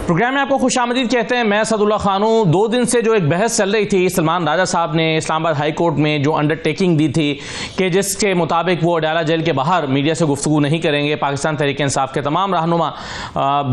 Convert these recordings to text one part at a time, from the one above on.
Programme में आपको खुशामदीद कहते हैं। मैं सदुल्ला खान हूं। 2 दिन से जो एक बहस चल रही थी, सलमान राजा साहब ने इस्लामाबाद हाई कोर्ट में जो अंडरटेकिंग दी थी कि जिसके मुताबिक वो अडाला जेल के बाहर मीडिया से गुफ्तगू नहीं करेंगे, पाकिस्तान तहरीक इंसाफ के तमाम रहनुमा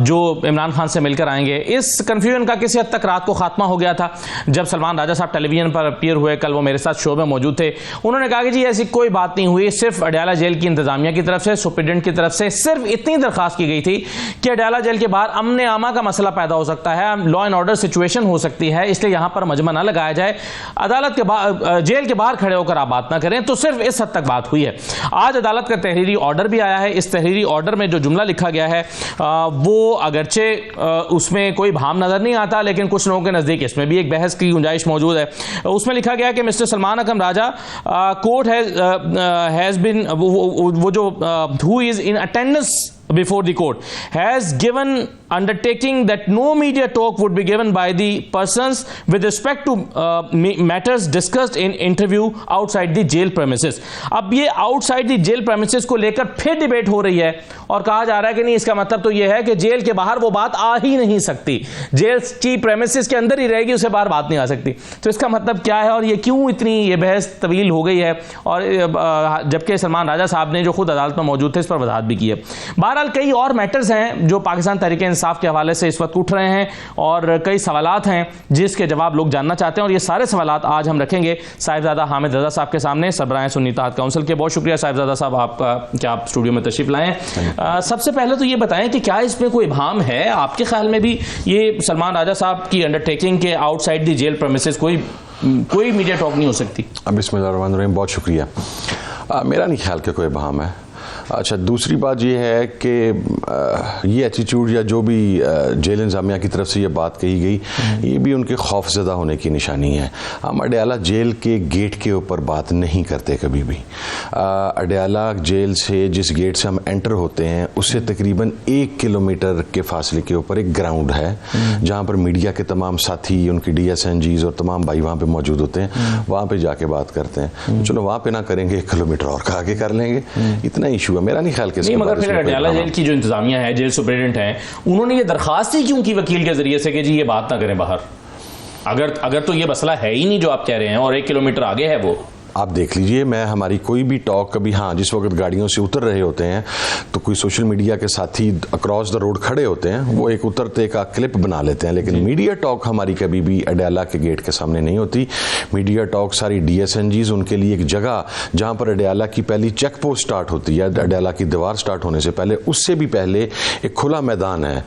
जो इमरान खान से मिलकर आएंगे, इस कन्फ्यूजन का किसी हद तक रात को खात्मा हो गया था। जब सलमान राजा साहब टेलीविजन पर अपीयर हुए, कल वो मेरे साथ शो में मौजूद थे, उन्होंने कहा कि जी ऐसी कोई बात नहीं हुई, सिर्फ अडाला जेल की इंतजामिया की तरफ से, सुप्रीडेंट की तरफ से सिर्फ इतनी दरखास्त की गई थी कि अडाला जेल के बाहर अमन आमा का मसला पैदा हो सकता है, लॉ एंड ऑर्डर सिचुएशन हो सकती है, इसलिए यहां पर मजमा ना लगाया जाए, अदालत के जेल के बाहर खड़े होकर आप बात ना करें। तो सिर्फ इस हद तक बात हुई है। आज अदालत का तहरीरी ऑर्डर भी आया है। इस तहरीरी ऑर्डर में जो जुमला लिखा गया है वो अगरचे उसमें कोई भाम नजर नहीं आता, लेकिन कुछ लोगों के नजदीक इसमें भी एक बहस की गुंजाइश मौजूद है। उसमें लिखा गया है कि mister Salman Akram Raja court has been वो जो who is in attendance before the court has given undertaking that no media talk would be given by the persons with respect to matters discussed in interview outside the jail premises। अब ये outside the jail premises को लेकर फिर debate हो रही है और कहा जा रहा है कि नहीं, इसका मतलब तो ये है कि जेल के बाहर वो बात आ ही नहीं सकती, जेल की प्रेमिसेस के अंदर ही रहेगी, उसे बाहर बात नहीं आ सकती। तो इसका मतलब क्या है और ये क्यों इतनी ये बहस तवील हो गई है? और जबकि सलमान राजा साहब ने जो खुद अदालत में मौजूद थे इस पर वजाहत भी की है। बहरहाल कई और मैटर्स हैं जो पाकिस्तान तहरीक इंसाफ के हवाले से इस वक्त उठ रहे हैं और कई सवालात हैं जिसके जवाब लोग जानना चाहते हैं, और ये सारे सवालात आज हम रखेंगे साहिबजादा हामिद रजा साहब के सामने, सरबराह सुन्नी इत्तेहाद काउंसिल के। बहुत शुक्रिया साहिबजादा साहब आपका कि आप स्टूडियो में तशरीफ लाएं। सबसे पहले तो ये बताएं कि क्या इसमें कोई इबाहम है आपके ख्याल में भी, ये सलमान राजा साहब की अंडरटेकिंग के आउटसाइड द जेल प्रेमिसेस कोई मीडिया टॉक नहीं हो सकती? बिस्मिल्लाहिर्रहमानिर्रहीम, बहुत शुक्रिया। मेरा नहीं ख्याल कि कोई इबाहम है। अच्छा, दूसरी बात यह है कि ये एटीट्यूड या जो भी जेल इंतजामिया की तरफ से ये बात कही गई, ये भी उनके खौफजदा होने की निशानी है। हम अडयाला जेल के गेट के ऊपर बात नहीं करते कभी भी। अडयाला जेल से जिस गेट से हम एंटर होते हैं उससे तकरीबन 1 किलोमीटर के फासले के ऊपर एक ग्राउंड है जहाँ पर मीडिया के तमाम साथी, उनकी DSNGs और तमाम भाई वहाँ पर मौजूद होते हैं, वहाँ पर जाके बात करते हैं। चलो वहाँ पर ना करेंगे, 1 किलोमीटर और का आगे कर लेंगे, इतना इशू है। मेरा नहीं ख्याल कि नहीं, मगर फिर अडयाला जेल की जो इंतजामिया है, जेल सुपरिटेंडेंट हैं, उन्होंने ये दरखास्त ही क्यों की वकील के जरिए से कि जी ये बात ना करें बाहर? अगर तो ये मसला है ही नहीं जो आप कह रहे हैं और 1 किलोमीटर आगे है वो, आप देख लीजिए। मैं हमारी कोई भी टॉक कभी, हाँ, जिस वक्त गाड़ियों से उतर रहे होते हैं तो कोई सोशल मीडिया के साथी अक्रॉस द रोड खड़े होते हैं, वो एक उतरते का क्लिप बना लेते हैं, लेकिन मीडिया टॉक हमारी कभी भी अडयाला के गेट के सामने नहीं होती। मीडिया टॉक सारी DSNGs, उनके लिए एक जगह जहाँ पर अडयाला की पहली चेक पोस्ट स्टार्ट होती है, अडयाला की दीवार स्टार्ट होने से पहले, उससे भी पहले एक खुला मैदान है,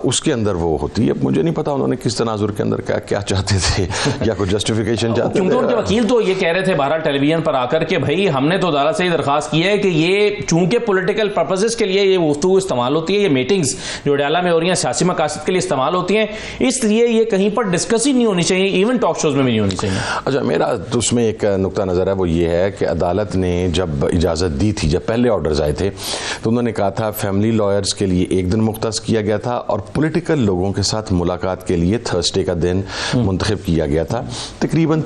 उसके अंदर वो होती है। मुझे नहीं पता उन्होंने किस तनाजुर के अंदर क्या चाहते थे या कोई जस्टिफिकेशन चाहते थे। उनके वकील तो ये कह रहे थे बारह टेलीविजन पर आकर के भाई हमने तो अदालत से ही दरखास्त की है कि ये चूंकि पॉलिटिकल पर्पसेस के लिए ये गुफ्तगू इस्तेमाल होती है, ये मीटिंग्स जो अडयाला में हो रही हैं सियासी मकासद के लिए इस्तेमाल होती हैं, इसलिए ये कहीं पर डिस्कस ही नहीं होनी चाहिए, इवन टॉक शोज में भी नहीं होनी चाहिए। अच्छा, मेरा तो उसमें एक नुक्ता नज़र है, वो ये है कि अदालत ने जब इजाज़त दी थी, जब पहले ऑर्डर्स आए थे, तो उन्होंने कहा था फैमिली लॉयर्स के लिए 1 दिन मुख्तस किया गया था और पॉलिटिकल लोगों के साथ मुलाकात के लिए थर्सडे का दिन मुंतखब किया गया था। तकरीबन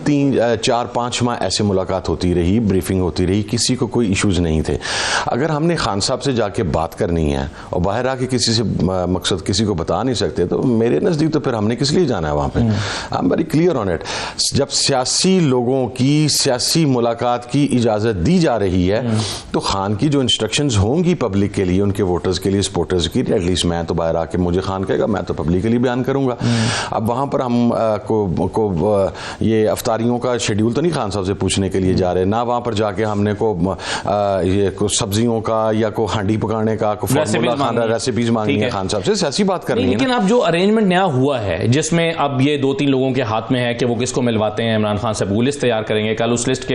4-5 माह ऐसे मुलाकात होती रही, ब्रीफिंग होती रही, किसी को कोई इश्यूज नहीं थे। अगर हमने खान साहब से जाके बात करनी है और बाहर आके किसी से मकसद किसी को बता नहीं सकते, तो मेरे नज़दीक तो फिर हमने किस लिए जाना है वहाँ पे? I am very clear on it. जब सियासी लोगों की सियासी मुलाकात की इजाज़त दी जा रही है तो खान की जो इंस्ट्रक्शंस होंगी पब्लिक के लिए, उनके वोटर्स के लिए, सपोर्टर्स की, एटलीस्ट मैं तो बाहर आके, मुझे खान कहेगा मैं तो पब्लिकली बयान करूँगा। अब वहाँ पर हम को ये अफ्तारियों का शेड्यूल तो नहीं खान साहब से पूछने के लिए जा रहे ना, वहाँ पर जाके हमने ये सब्जियों का या को हांडी पकाने का रेसिपीज मांगनी है खान साहब से, ऐसी बात करनी है। लेकिन अब जो अरेंजमेंट नया हुआ है जिसमें अब ये 2-3 लोगों के हाथ में है कि वो किसको मिलवाते हैं, इमरान खान साहब वो लिस्ट तैयार करेंगे। कल उस लिस्ट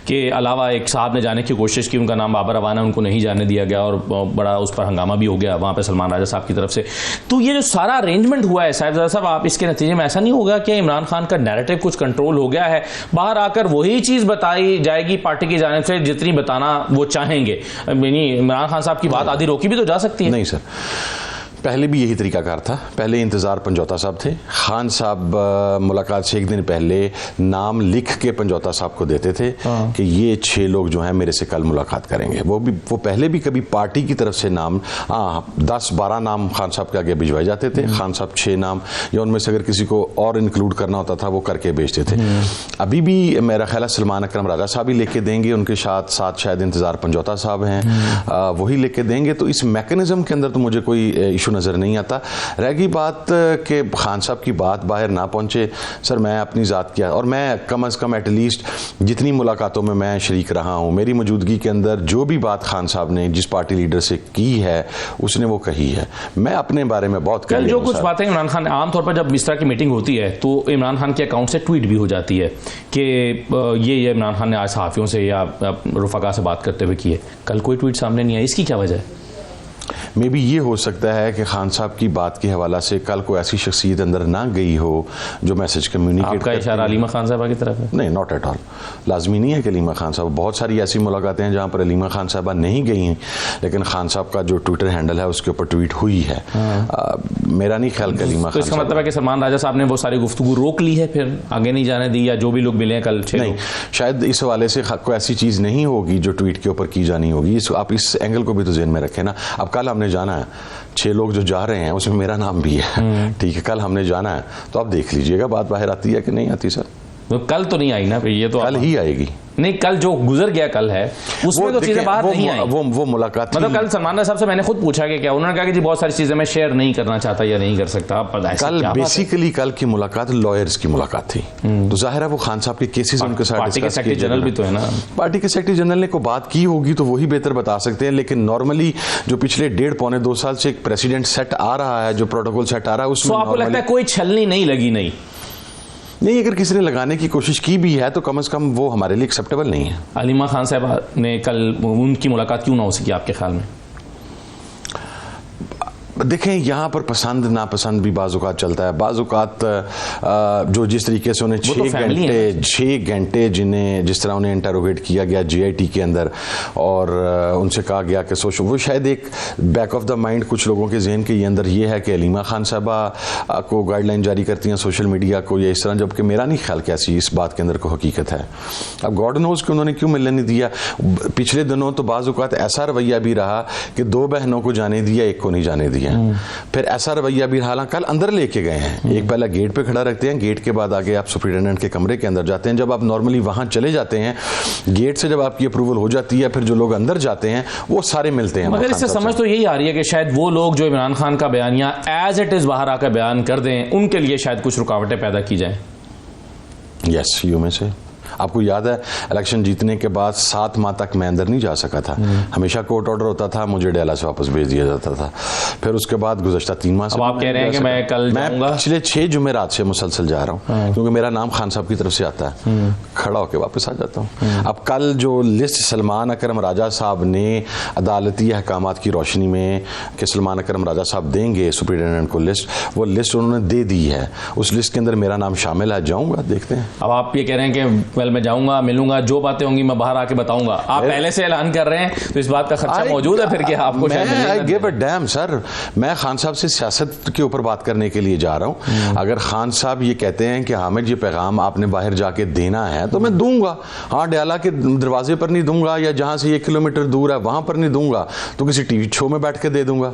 के अलावा एक साहब ने जाने की कोशिश की, उनका नाम बाबर रवाना, उनको नहीं जाने दिया गया और बड़ा उस पर हंगामा भी हो गया वहाँ पर सलमान राजा साहब की तरफ से। तो ये जो सारा अरेंजमेंट हुआ है साहिबजादा साहब, आप इसके नतीजे में ऐसा नहीं होगा कि इमरान खान का नैरेटिव कुछ कंट्रोल हो गया है, बाहर आकर वही चीज़ बताई जाएगी पार्टी की जानिब से जितनी बताना वो चाहेंगे? इमरान खान साहब की बात आधी रोकी भी तो जा सकती है। नहीं सर, पहले भी यही तरीकाकार था। पहले इंतज़ार पंजौता साहब थे। खान साहब मुलाकात से एक दिन पहले नाम लिख के पंजौता साहब को देते थे कि ये 6 लोग जो हैं मेरे से कल मुलाकात करेंगे। वो पहले भी कभी पार्टी की तरफ से नाम 10-12 नाम खान साहब के आगे भिजवाए जाते थे। खान साहब 6 नाम या उनमें से अगर किसी को और इंक्लूड करना होता था वो करके भेजते थे। अभी भी मेरा ख्याल है सलमान अकरम राजा साहब ही लेके देंगे, उनके साथ शायद इंतज़ार पंजौता साहब हैं, वही लेके देंगे। तो इस मैकेनिज्म के अंदर तो मुझे कोई इशू नज़र नहीं आता। रह गई बात कि खान साहब की बात बाहर ना पहुंचे, सर मैं अपनी ज़ात किया और मैं कम अज़ कम एटलीस्ट जितनी मुलाकातों में मैं शरीक रहा हूं, मेरी मौजूदगी के अंदर जो भी बात खान साहब ने जिस पार्टी लीडर से की है उसने वो कही है। मैं अपने बारे में बहुत कल जो कुछ बातें इमरान खान, आमतौर पर जब इस तरह की मीटिंग होती है तो इमरान खान के अकाउंट से ट्वीट भी हो जाती है कि ये इमरान खान ने आज सहाफ़ियों से या रुफका से बात करते हुए की है। कल कोई ट्वीट सामने नहीं आया, इसकी क्या वजह है? मे बी ये हो सकता है कि खान साहब की बात के हवाला से कल कोई ऐसी शख्सियत अंदर ना गई हो जो मैसेज कम्युनिकेट। आपका इशारा अलीमा खान साहबा की तरफ है? नहीं, नॉट एट ऑल। लाजमी नहीं है कि अलीमा खान साहब, बहुत सारी ऐसी मुलाकातें हैं जहाँ पर अलीमा खान साहबा नहीं गई हैं, लेकिन खान साहब का जो ट्विटर हैंडल है उसके ऊपर ट्वीट हुई है। मेरा नहीं ख्याल कि अलीमा खान। इसका मतलब है कि सलमान राजा साहब ने वो सारी गुफ्तगू रोक ली है, फिर आगे नहीं जाने दी, या जो भी लोग मिले हैं कल? नहीं, शायद इस हवाले से कोई ऐसी चीज़ नहीं होगी जो ट्वीट के ऊपर की जानी होगी। आप इस एंगल को भी तो ज़हन में रखें ना। अब कल हमने जाना है, 6 लोग जो जा रहे हैं उसमें मेरा नाम भी है, ठीक है। कल हमने जाना है तो आप देख लीजिएगा बात बाहर आती है कि नहीं आती। सर तो कल तो नहीं आई ना, फिर ये तो कल ही आएगी। नहीं, कल जो गुजर गया कल है उसमें तो चीजें बाहर नहीं आई। वो मुलाकात मतलब कल सलमान राजा साहब से मैंने खुद पूछा कि क्या, उन्होंने कहा कि जी बहुत सारी चीजें मैं शेयर नहीं करना चाहता या नहीं कर सकता। कल बेसिकली कल की मुलाकात लॉयर्स की मुलाकात थी, तो जाहिर है वो खान साहब के केसेस उनके साथ पार्टी के सेक्रेटरी जनरल भी तो है ना। पार्टी के सेक्रेटरी जनरल ने को बात की होगी तो वही बेहतर बता सकते हैं, लेकिन नॉर्मली जो पिछले 1.5-2 साल से एक प्रेसिडेंट सेट आ रहा है, जो प्रोटोकॉल सेट आ रहा है, उसमें आपको लगता है कोई छलनी नहीं लगी? नहीं, अगर किसी ने लगाने की कोशिश की भी है तो कम से कम वो हमारे लिए एक्सेप्टेबल नहीं है। अलीमा खान साहब ने कल उनकी मुलाकात क्यों ना हो सकी आपके ख्याल में? देखें, यहाँ पर पसंद नापसंद भी बाज़-औक़ात चलता है। बाज़-औक़ात जो जिस तरीके से उन्हें 6 घंटे जिस तरह उन्हें इंटरोगेट किया गया JIT के अंदर और उनसे कहा गया कि सोचो, वो शायद एक बैक ऑफ द माइंड कुछ लोगों के जहन के अंदर ये है कि अलीमा खान साहबा को गाइडलाइन जारी करती हैं सोशल मीडिया को या इस तरह, जबकि मेरा नहीं ख्याल कि ऐसी इस बात के अंदर को हकीकत है। अब गॉड नोज़ कि उन्होंने क्यों मिलने नहीं दिया। पिछले दिनों तो बाज़-औक़ात ऐसा रवैया भी रहा कि 2 बहनों को जाने दिया, एक को नहीं जाने दिया। फिर ऐसा रवैया भी, हालांकि कल अंदर लेके गए हैं, एक पहला गेट पे खड़ा रखते हैं, गेट के बाद आगे आप सुपरिटेंडेंट के कमरे के अंदर जाते हैं। जब आप नॉर्मली वहां चले जाते हैं, गेट से जब आपकी अप्रूवल हो जाती है, फिर जो लोग अंदर जाते हैं वो सारे मिलते हैं। मगर इससे समझ तो यही आ रही है कि शायद वो लोग जो इमरान खान का बयानिया एज इट इज बाहर आकर बयान कर दें, उनके लिए शायद कुछ रुकावटें पैदा की जाएं। यस, यू में से आपको याद है इलेक्शन जीतने के बाद 7 माह तक मैं अंदर नहीं जा सका था। हमेशा कोर्ट ऑर्डर होता था, मुझे डेला से वापस भेज दिया जाता था। फिर उसके बाद गुज़श्ता 3 माह से आप कह रहे हैं कि मैं कल जाऊंगा। पिछले 6 जुमेरात से मुसलसल जा रहा हूँ क्योंकि मेरा नाम खान साहब की तरफ से आता है, खड़ा होकर वापस आ जाता हूँ। अब कल जो लिस्ट सलमान अकरम राजा साहब ने अदालती अहकामात की रोशनी में कि सलमान अकरम राजा साहब देंगे सुपरिटेंडेंट को लिस्ट, वो लिस्ट उन्होंने दे दी है। उस लिस्ट के अंदर मेरा नाम शामिल है, जाऊँगा, देखते हैं। अब आप ये कह रहे हैं कि मैं जाऊंगा, मिलूंगा, जो बातें होंगी मैं बाहर आके बताऊंगा। आप पहले से ऐलान कर रहे हैं तो इस बात का खर्चा मौजूद है फिर कि आपको I give a dam sir. मैं खान साहब से सियासत के ऊपर बात करने के लिए जा रहा हूं। अगर खान साहब ये कहते हैं कि हामिद ये पैगाम आपने बाहर जाके देना है तो मैं दूंगा। हाँ, डयाला के दरवाजे पर नहीं दूंगा या जहां से 1 किलोमीटर दूर है वहां पर नहीं दूंगा, तो किसी टीवी शो में बैठ के दे दूंगा,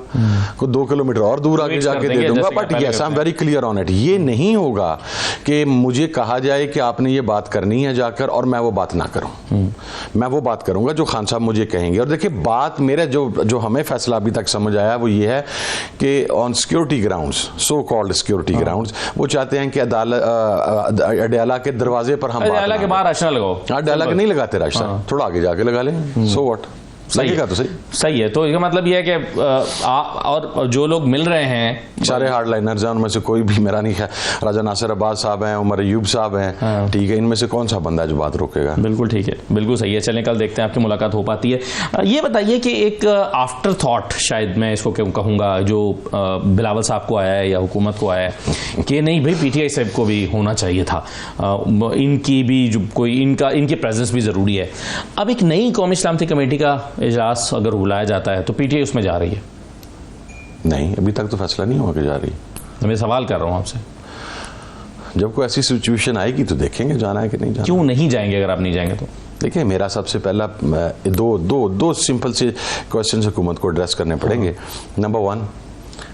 कोई 2 किलोमीटर और दूर आगे जाके दे दूंगा। But yes, I am very clear on it. ये नहीं होगा कि मुझे कहा जाए कि आपने ये बात करनी है जाकर और मैं वो बात ना करूं। मैं वो बात करूंगा जो खान साहब मुझे कहेंगे। और देखिए, बात मेरा जो हमें फैसला अभी तक समझ आया वो ये है कि on security grounds, so called security grounds, वो चाहते हैं कि अडयाला के दरवाजे पर हम अडयाला के बाहर राशन लगाओ। अडयाला के नहीं लगाते राशन, थोड़ा आगे जाके लगा लें, सो व्हाट, लगेगा तो सही है। तो इसका मतलब यह है कि और जो लोग मिल रहे हैं सारे हार्डलाइनर्स हैं, उनमें से कोई भी मेरा नहीं है। राजा नासिर अब्बास साहब हैं, उमर अयूब साहब हैं, ठीक है, इनमें से कौन सा बंदा है जो बात रोकेगा? बिल्कुल ठीक है, बिल्कुल सही है। चलें, कल देखते हैं आपकी मुलाकात हो पाती है। ये बताइए कि एक आफ्टर थॉट, शायद मैं इसको क्यों कहूँगा, जो बिलावल साहब को आया है या हुकूमत को आया है कि नहीं भाई PTI साहब को भी होना चाहिए था, इनकी भी जो कोई इनकी प्रेजेंस भी ज़रूरी है। अब एक नई कौमी इस्लामती कमेटी का इजलास अगर बुलाया जाता है तो PTI उसमें जा रही है। नहीं, अभी तक तो फैसला नहीं हुआ कि जा रही। मैं सवाल कर रहा हूँ आपसे, जब कोई ऐसी सिचुएशन आएगी तो देखेंगे जाना है कि नहीं जाना। क्यों नहीं जाएंगे अगर आप नहीं जाएंगे तो? देखिए, मेरा सबसे पहला दो सिंपल से क्वेश्चन हुकूमत को एड्रेस करने पड़ेंगे। नंबर 1,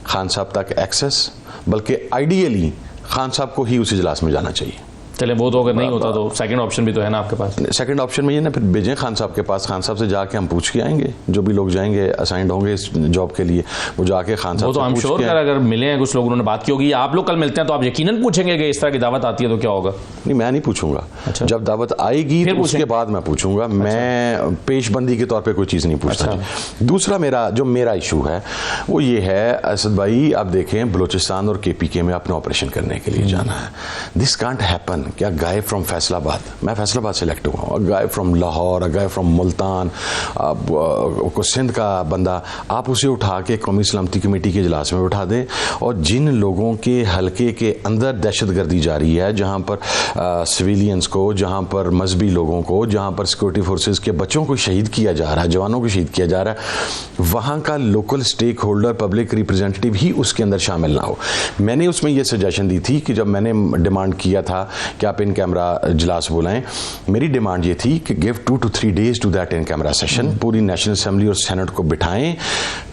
खान साहब तक एक्सेस, बल्कि आइडियली खान साहब को ही उस इजलास में जाना चाहिए। चले वो तो अगर नहीं होता तो सेकंड ऑप्शन भी तो है ना आपके पास। सेकंड ऑप्शन में ये ना, फिर भेजें खान साहब के पास, खान साहब से जाके हम पूछ के आएंगे। जो भी लोग जाएंगे असाइंड होंगे इस जॉब के लिए, वो जाके खान साहब वो तो से हम पूछ श्योर के अगर मिले हैं कुछ लोग, उन्होंने बात की होगी, आप लोग कल मिलते हैं तो आप यकीनन पूछेंगे कि इस तरह की दावत आती है तो क्या होगा? नहीं, मैं नहीं पूछूंगा। अच्छा। जब दावत आएगी तो उसके बाद मैं पूछूंगा। मैं पेशबंदी के तौर पे कोई चीज़ नहीं पूछता। दूसरा मेरा इशू है वो ये है, असद भाई आप देखें, बलूचिस्तान और KPK में अपना ऑपरेशन करने के लिए जाना है। This can't happen. क्या गाय फ्रॉम फैसलाबाद, मैं फैसलाबाद सेलेक्ट हुआ, guy from Lahore, guy from Multan, को सिंध का बंदा, आप उसे उठा के कौमी सलामती कमेटी के इजलास में उठा दें, और जिन लोगों के हलके के अंदर दहशतगर्दी जारी है, जहाँ पर सिविलियंस को, जहाँ पर मजहबी लोगों को, जहाँ पर सिक्योरिटी फोर्सेस के बच्चों को शहीद किया जा रहा है, जवानों को शहीद किया जा रहा है, वहाँ का local stakeholder, public representative ही उसके अंदर शामिल ना हो। मैंने उसमें यह सजेशन दी थी कि जब मैंने डिमांड किया था कि आप इन कैमरा इजलास बुलाएं, मेरी डिमांड ये थी कि give 2 to 3 days to that in camera session, पूरी नेशनल असेंबली और सेनेट को बिठाएं,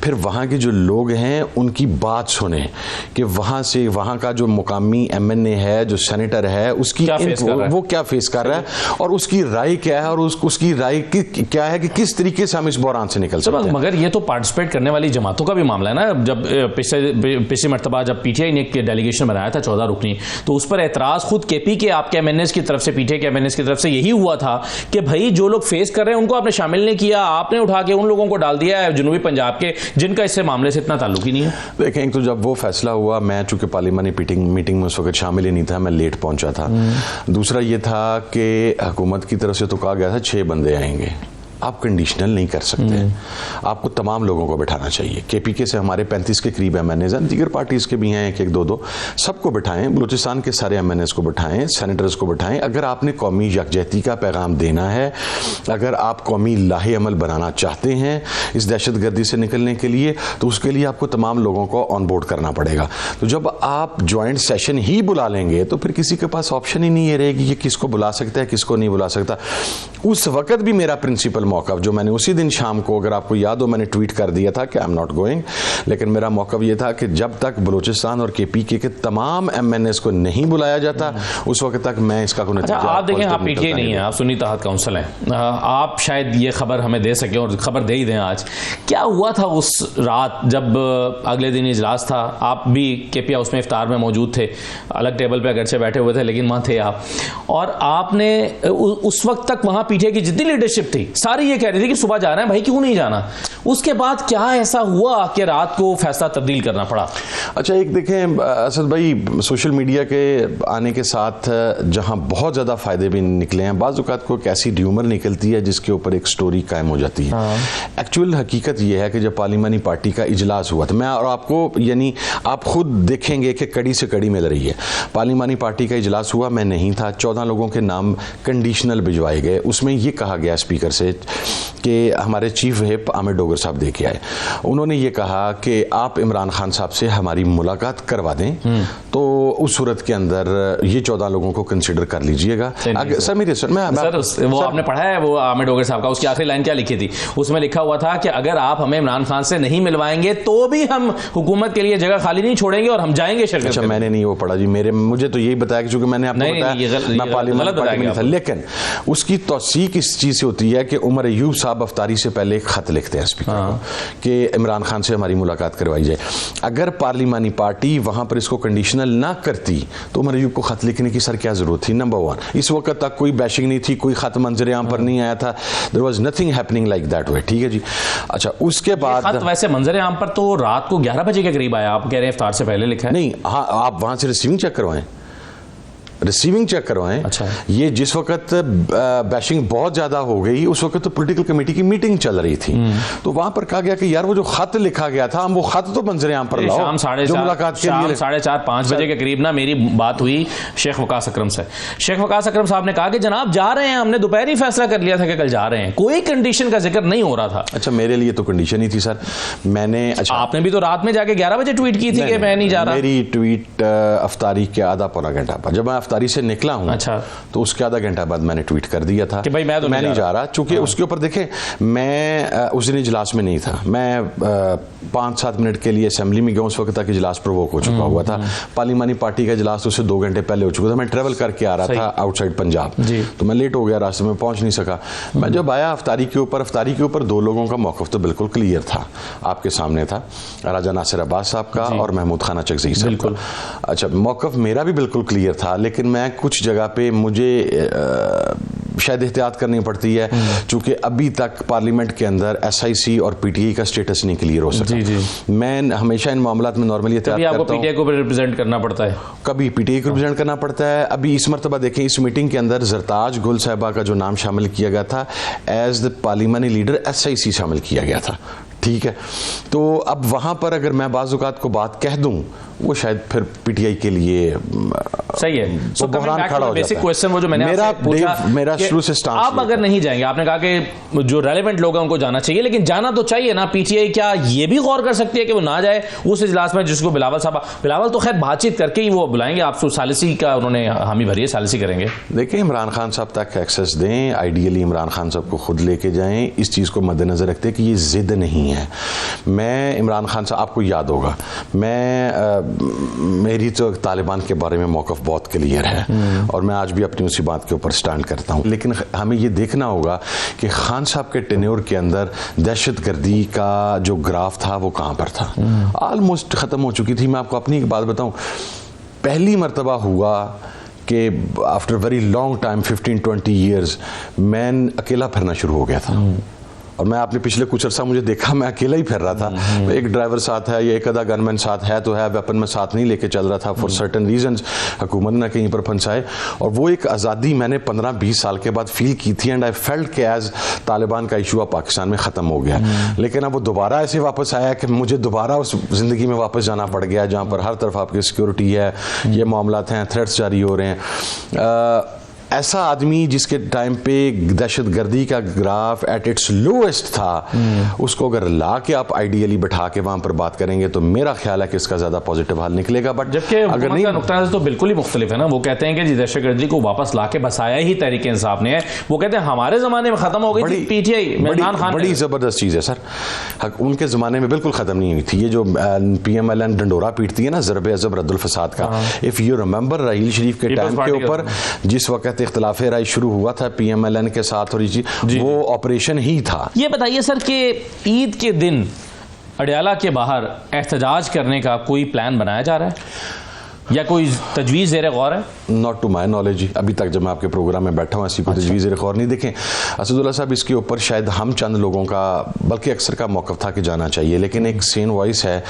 फिर वहाँ के जो लोग हैं उनकी बात सुने कि वहाँ से, वहाँ का जो मुकामी MNA है, जो सेनेटर है, उसकी वो क्या फेस कर रहा है और उसकी राय क्या है, और उसकी राय क्या है कि किस तरीके से हम इस बहरान से निकल सकते हैं। मगर ये तो पार्टिसिपेट करने वाली जमातों का भी मामला है ना। जब पिछले मरतबा जब PTI ने एक डेलीगेशन बनाया था 14 रुकनी, तो उस पर एतराज खुद KP के आपके MNAs की तरफ से, PTI के MNAs की तरफ से यही हुआ था कि भाई जो लोग फेस कर रहे हैं उनको आपने शामिल नहीं किया, आपने उठा के उन लोगों को डाल दिया है जनूबी पंजाब के, जिनका इससे मामले से इतना ताल्लुक ही नहीं है। देखें, तो जब वो फैसला हुआ, मैं चूंकि पार्लियामानी मीटिंग में उस वक्त शामिल ही नहीं था, मैं लेट पहुंचा था। दूसरा ये था कि हुकूमत की तरफ से तो कहा गया था 6 बंदे आएंगे। आप कंडीशनल नहीं कर सकते, आपको तमाम लोगों को बिठाना चाहिए। KPK से हमारे 35 के करीब MNAs हैं, दीगर पार्टीज के भी हैं 1-1, 2-2, सबको बिठाएं, बलूचिस्तान के सारे MNAs को बिठाएं, सेनेटर्स को बिठाएं। अगर आपने कौमी यकजहती का पैगाम देना है, अगर आप कौमी लाहे अमल बनाना चाहते हैं इस दहशतगर्दी से निकलने के लिए, तो उसके लिए आपको तमाम लोगों को ऑन बोर्ड करना पड़ेगा। तो जब आप ज्वाइंट सेशन ही बुला लेंगे तो फिर किसी के पास ऑप्शन ही नहीं रहेगी कि किसको बुला सकता है, किसको नहीं बुला सकता। उस वक्त भी मेरा प्रिंसिपल मौक़िफ़, जो मैंने उसी दिन शाम को, अगर आपको याद हो, मैंने ट्वीट कर दिया था कि आई एम नॉट गोइंग, लेकिन मेरा मौक़िफ़ ये था कि जब तक बलूचिस्तान और KPK के तमाम MNAs को नहीं बुलाया जाता, उस वक्त तक मैं इसका कोई नतीजा। आप देखें, आप PTI नहीं है, आप सुन्नी तहत काउंसिल हैं, आप शायद ये खबर हमें दे सकें और खबर दे ही दें आज, क्या हुआ था उस रात जब अगले दिन इजलास था? आप भी KP हाउस में इफ्तार में मौजूद थे, अलग टेबल पर अगरचे बैठे हुए थे, लेकिन वहाँ थे आप, और आपने उस वक्त तक वहाँ PTI की जितनी लीडरशिप थी सारी ये कह रही थी कि सुबह जाना है भाई, क्यों नहीं जाना? उसके बाद क्या ऐसा हुआ कि रात को फैसला तब्दील करना पड़ा? अच्छा, एक देखें असद भाई, सोशल मीडिया के आने के साथ जहां बहुत ज़्यादा फ़ायदे भी निकले हैं, बाज़ औक़ात को एक ऐसी ड्यूमर निकलती है जिसके ऊपर एक स्टोरी कायम हो जाती है। एक्चुअल हकीकत यह है कि जब पार्लिमानी पार्टी का इजलास हुआ था, मैं और आपको, यानी आप खुद देखेंगे कि कड़ी से कड़ी मिल रही है। पार्लिमानी पार्टी का इजलास हुआ, मैं नहीं था, 14 लोगों के नाम कंडीशनल भिजवाए गए। उसमें यह कहा गया स्पीकर से कि हमारे चीफ व्हिप आमिर डोगर साहब दे के आए, उन्होंने ये कहा कि आप इमरान खान साहब से हमारी मुलाकात करवा दें, तो उस सूरत के अंदर ये 14 लोगों को कंसिडर कर लीजिएगा। सर मेरे वो आपने पढ़ा है वो आमिर डोगर साहब का, उसकी आखिरी लाइन क्या लिखी थी? उसमें लिखा हुआ था कि अगर आप हमें इमरान खान से नहीं मिलवाएंगे तो भी हम हुकूमत के लिए जगह खाली नहीं छोड़ेंगे और हम जाएंगे शिरकत। अच्छा, मैंने नहीं वो पढ़ा जी, मुझे तो यही बताया कि चूंकि मैंने आपको बताया मैं पार्लियामेंट पार्टी में था, लेकिन उसकी तौसीक इस चीज से होती है कि उमर अयूब साहब अफ्तारी से पहले एक खत लिखते हैं स्पीकर को कि इमरान खान से हमारी मुलाकात करवाई जाए। अगर पार्लिमानी पार्टी वहां पर इसको कंडीशनल ना करती तो उमर अयूब को खत लिखने की सर क्या जरूरत थी? नंबर 1, इस वक्त तक कोई बैशिंग नहीं थी, कोई खत मंजर आम पर नहीं आया था, there was nothing happening like that way, ठीक है जी। अच्छा, उसके बाद खत वैसे मंजर आम पर तो रात को 11 बजे के करीब आया, आप कह रहे हैं इफ्तार से पहले लिखा है? नहीं, हाँ, आप वहां से रिसीविंग चेक करवाएं, रिसीविंग चेक करवाएं। अच्छा। ये जिस वक्त बैशिंग बहुत ज्यादा हो गई उस वक्त तो पॉलिटिकल कमेटी की मीटिंग चल रही थी, तो वहां पर कहा गया कि यार वो जो खत लिखा गया था हम वो खत तो मंजर आम पर लाओ। शाम 4:30-5 बजे के करीब ना मेरी बात हुई शेख वकास अकरम से। शेख वकास अकरम साहब ने कहा कि जनाब जा रहे हैं, हमने दोपहर ही फैसला कर लिया था कि कल जा रहे हैं, कोई कंडीशन का जिक्र नहीं हो रहा था। अच्छा, मेरे लिए तो कंडीशन ही थी सर। मैंने अच्छा, आपने भी तो रात में जाके 11 बजे ट्वीट की थी कि मैं नहीं जा रहा। मेरी ट्वीट अफ्तारी के आधा पौना घंटा बाद, जब मैं अफ्तारी से निकला हूं, अच्छा, तो उसके आधा घंटा बाद मैंने ट्वीट कर दिया था कि भाई मैं नहीं जा रहा। चूंकि उसके ऊपर देखें, मैं उस दिन इजलास में नहीं था, मैं 5-7 मिनट के लिए असेंबली में गया, उस वक्त तक इजलास प्रोवोक हो चुका हुआ था। पार्लिमानी पार्टी का इजलास उससे 2 घंटे पहले हो चुका था। मैं ट्रेवल करके आ रहा था आउटसाइड पंजाब, तो मैं लेट हो गया, रास्ते में पहुंच नहीं सका। मैं जब आया अफ्तारी के ऊपर 2 लोगों का मौक़िफ़ तो बिल्कुल क्लियर था, आपके सामने था, राजा नासिर अब्बास साहब का और महमूद खान चकज़ई साहब का। अच्छा, मौक़िफ़ मेरा भी बिल्कुल क्लियर था, लेकिन मैं कुछ जगह पे मुझे शायद एहतियात करनी पड़ती है, चूंकि अभी तक पार्लियामेंट के अंदर SIC और PTI का स्टेटस नहीं क्लियर हो सका। मैं हमेशा इन मामलात में नॉर्मली एहतियात करता हूं। PTI को रिप्रेजेंट करना पड़ता है, कभी PTI को रिप्रेजेंट करना पड़ता है। अभी इस मरतबा देखें, इस मीटिंग के अंदर जरताज गुल साहिबा का जो नाम शामिल किया गया था as the parliamentary leader SIC शामिल किया गया था, ठीक है। तो अब वहां पर अगर मैं बाज़ औक़ात को बात कह दूं, वो शायद फिर PTI के लिए सही है। तो बहरान खड़ा हो जाता है। क्वेश्चन वो जो मैंने मेरा शुरू से स्टांस, आप अगर नहीं जाएंगे, आपने कहा कि जो रेलेवेंट लोग हैं उनको जाना चाहिए, लेकिन जाना तो चाहिए ना। PTI क्या ये भी गौर कर सकती है कि वो ना जाए उस इजलास में जिसको बिलावल तो खैर बातचीत करके ही वो बुलाएंगे, आपको सालिसी का उन्होंने हामी भरी है, सालिसी करेंगे। देखिए, इमरान खान साहब तक एक्सेस दें, आइडियली इमरान खान साहब को खुद लेके जाएं, इस चीज़ को मद्देनजर रखते कि ये जिद नहीं है। मैं इमरान खान साहब, आपको याद होगा, मेरी तो तालिबान के बारे में मौक़िफ़ बहुत क्लियर है और मैं आज भी अपनी उसी बात के ऊपर स्टैंड करता हूँ, लेकिन हमें ये देखना होगा कि खान साहब के टेन्योर के अंदर दहशतगर्दी का जो ग्राफ था वो कहाँ पर था। ऑलमोस्ट ख़त्म हो चुकी थी। मैं आपको अपनी एक बात बताऊँ, पहली मरतबा हुआ कि after very long time 15-20 years मैं अकेला फिरना शुरू हो गया था। और मैं आपने पिछले कुछ अर्सा मुझे देखा, मैं अकेला ही फिर रहा था। एक ड्राइवर साथ है या एक आधा गनमैन साथ है तो है, वेपन में साथ नहीं लेके चल रहा था फॉर सर्टन रीजंस, हुकूमत ने कहीं पर फंसाए। और वो एक आज़ादी मैंने 15-20 साल के बाद फील की थी, एंड आई फेल्ट के एज तालिबान का इशू अब पाकिस्तान में ख़त्म हो गया। लेकिन अब वो दोबारा ऐसे वापस आया कि मुझे दोबारा उस ज़िंदगी में वापस जाना पड़ गया जहाँ पर हर तरफ आपकी सिक्योरिटी है, ये मामलात हैं, थ्रेट्स जारी हो रहे हैं। ऐसा आदमी जिसके टाइम पे दहशतगर्दी का ग्राफ एट इट्स लोएस्ट था, उसको अगर ला के आप आइडियली बैठा के वहां पर बात करेंगे तो मेरा ख्याल है कि इसका ज्यादा पॉजिटिव हल निकलेगा। बट जबकि अगर नहीं, नुक्ता तो बिल्कुल ही मुख्तलिफ है ना। वो कहते हैं कि दहशतगर्दी को वापस ला के बसाया ही तहरीक इंसाफ ने है। वो कहते हैं हमारे जमाने में खत्म हो गई थी PTI, बड़ी जबरदस्त चीज है सर, उनके जमाने में बिल्कुल खत्म नहीं हुई थी। ये जो PMLN डंडोरा पीटती है ना, ज़रब अज़ब रद्दुल फसाद का, इफ यू रिमेंबर रहील शरीफ के टाइम के ऊपर जिस वक्त इख्तिलाफ राय शुरू हुआ था PMLN के साथ, और वो ऑपरेशन ही था। ये बताइए सर कि ईद के दिन अडयाला के बाहर एहतजाज करने का कोई प्लान बनाया जा रहा है या कोई तजवीज़ ज़ेर गौर है? नॉट टू माई नॉलेज, अभी तक जब मैं आपके प्रोग्राम में बैठा हूँ ऐसी कोई तजवीज़ ज़ेर गौर नहीं। देखें असदुल्ला साहब, इसके ऊपर शायद हम चंद लोगों का बल्कि अक्सर का मौक़िफ़ था कि जाना चाहिए, लेकिन एक सेन वॉइस है,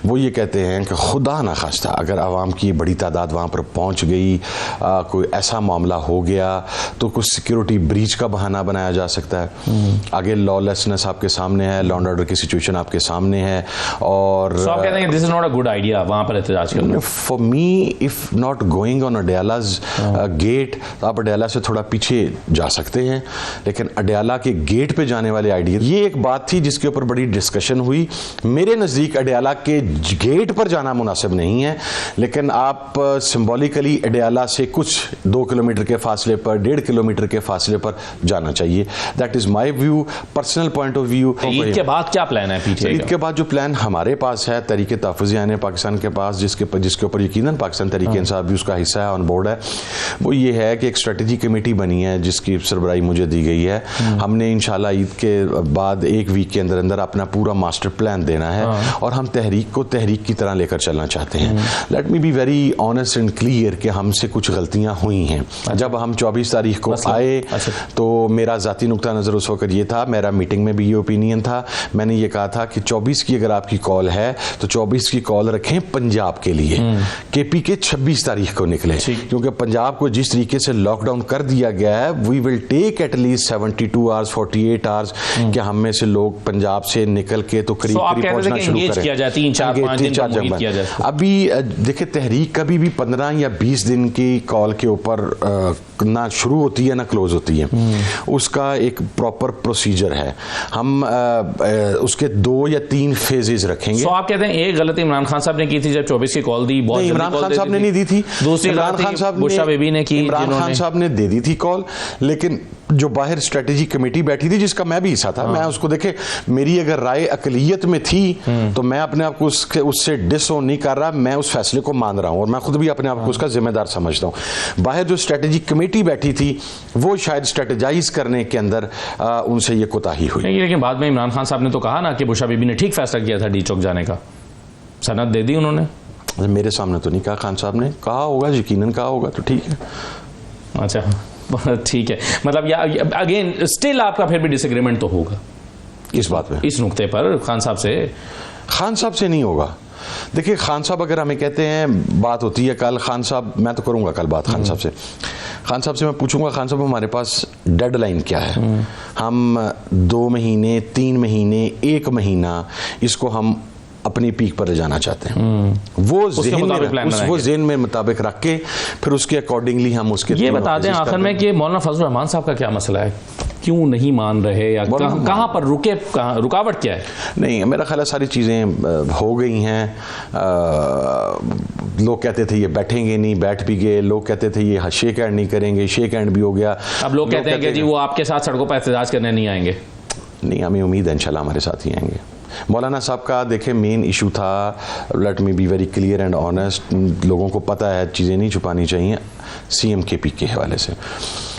वो ये कहते हैं कि खुदा ना खास्ता अगर आवाम की बड़ी तादाद वहाँ पर पहुँच गई, कोई ऐसा मामला हो गया तो कुछ सिक्योरिटी ब्रीच का बहाना बनाया जा सकता है। आगे लॉलेसनेस आपके सामने है, लॉ एंड ऑर्डर की सिचुएशन आपके सामने है, और आप कहते हैं this is not a good idea वहाँ पर एहतजाज करना। For me if not going on Adiala's gate, तो आप अडयाला से थोड़ा पीछे जा सकते हैं, लेकिन अडयाला के गेट पे जाने वाले आइडिया, ये एक बात थी जिसके ऊपर बड़ी डिस्कशन हुई। मेरे नज़दीक अडयाला के गेट पर जाना मुनासिब नहीं है, लेकिन आप सिंबॉलिकली अडयाला से कुछ 2 किलोमीटर के फासले पर, 1.5 किलोमीटर के फासले पर जाना चाहिए। That is my view, personal point of view. Eid के बाद क्या प्लान है PTI? ईद के बाद जो प्लान हमारे पास है, तहरीक तहफ़्फ़ुज़ आने पाकिस्तान के पास, जिसके ऊपर यकीनन पाकिस्तान तहरीक इंसाफ भी उसका हिस्सा है, ऑन बोर्ड है, वो ये है कि एक स्ट्रेटजी कमेटी बनी है जिसकी सरबराही मुझे दी गई है। हमने इंशाल्लाह ईद के बाद 1 वीक के अंदर अंदर अपना पूरा मास्टर प्लान देना है, और हम तहरीक को तहरीक की तरह लेकर चलना चाहते हैं। Let me be very honest and clear कि हमसे कुछ गलतियां हुई हैं। जब हम 24 तारीख को आए तो मेरा ज़ाती नुक्ता नज़र उस वक्त ये था, मेरा मीटिंग में भी ये ओपिनियन था, मैंने ये कहा था कि 24 की अगर आपकी कॉल है तो 24 की कॉल रखें पंजाब के लिए, कि केपी के 26 तारीख को निकले, क्योंकि पंजाब को जिस तरीके से लॉकडाउन कर दिया गया है, we will take at least 72 hours 48 hours कि हम में से लोग पंजाब से निकल के तो करीब करीब पहुंचना शुरू करें। किया जाए 3-4-5 दिन का मुहित किया जाए। अभी देखिए, तहरीक कभी भी 15 या 20 दिन की कॉल के ऊपर ना शुरू होती है ना क्लोज होती है, उसका एक प्रॉपर प्रोसीजर है। हम उसके 2 या 3 फेजेस रखेंगे। तो आप कहते हैं एक गलती इमरान खान साहब ने की थी जब 24 की कॉल दी, बहुत इमरान खान साहब ने नहीं दी थी, दूसरी इमरान खान साहब बुशरा बीबी ने की, इमरान खान साहब ने दे दी थी कॉल, लेकिन जो बाहर स्ट्रेटेजी कमेटी बैठी थी जिसका मैं भी हिस्सा था, मैं उसको देखे, मेरी अगर राय अकलियत में थी तो मैं अपने आप को उससे डिसओन नहीं कर रहा, मैं उस फैसले को मान रहा हूं और मैं खुद भी अपने आप को उसका जिम्मेदार समझता हूं। बाहर जो स्ट्रेटेजी कमेटी बैठी थी वो शायद स्ट्रेटेजाइज करने के अंदर उनसे ये कोताही हुई। लेकिन बाद में इमरान खान साहब ने तो कहा ना कि बुशरा बीबी ने ठीक फैसला किया था डी चौक जाने का, सनद दे दी उन्होंने। मेरे सामने तो नहीं कहा, खान साहब ने कहा होगा, यकीनन कहा होगा, तो ठीक है। अच्छा, ठीक है, मतलब या अगेन स्टिल आपका फिर भी डिसएग्रीमेंट तो होगा इस बात में, इस नुक्ते पर खान साहब से? खान साहब से नहीं होगा। देखिए, खान साहब अगर हमें कहते हैं, बात होती है कल खान साहब, मैं तो करूंगा कल बात खान साहब से, खान साहब से मैं पूछूंगा, खान साहब हमारे पास डेडलाइन क्या है? हम 2 महीने 3 महीने 1 महीना इसको हम अपनी पीक पर ले जाना चाहते हैं, वो ज़हन में मुताबिक रख के फिर उसके अकॉर्डिंगली हम उसके। ये बता दें आखिर में कि मौलाना फजल रहमान साहब का क्या मसला है, क्यों नहीं मान रहे, या कहां पर रुके, रुकावट क्या है? नहीं, मेरा ख्याल है सारी चीज़ें हो गई हैं। लोग कहते थे ये बैठेंगे नहीं, बैठ भी गए। लोग कहते थे ये शेक हैंड नहीं करेंगे, शेक हैंड भी हो गया। अब लोग कहते हैं कि जी वो आपके साथ सड़कों पर एहतजाज करने नहीं आएंगे। नहीं, हमें उम्मीद है इंशाल्लाह हमारे साथ ही आएंगे। मौलाना साहब का देखें मेन इशू था, let me be very clear and honest, लोगों को पता है, चीज़ें नहीं छुपानी चाहिए, CM KP के हवाले से।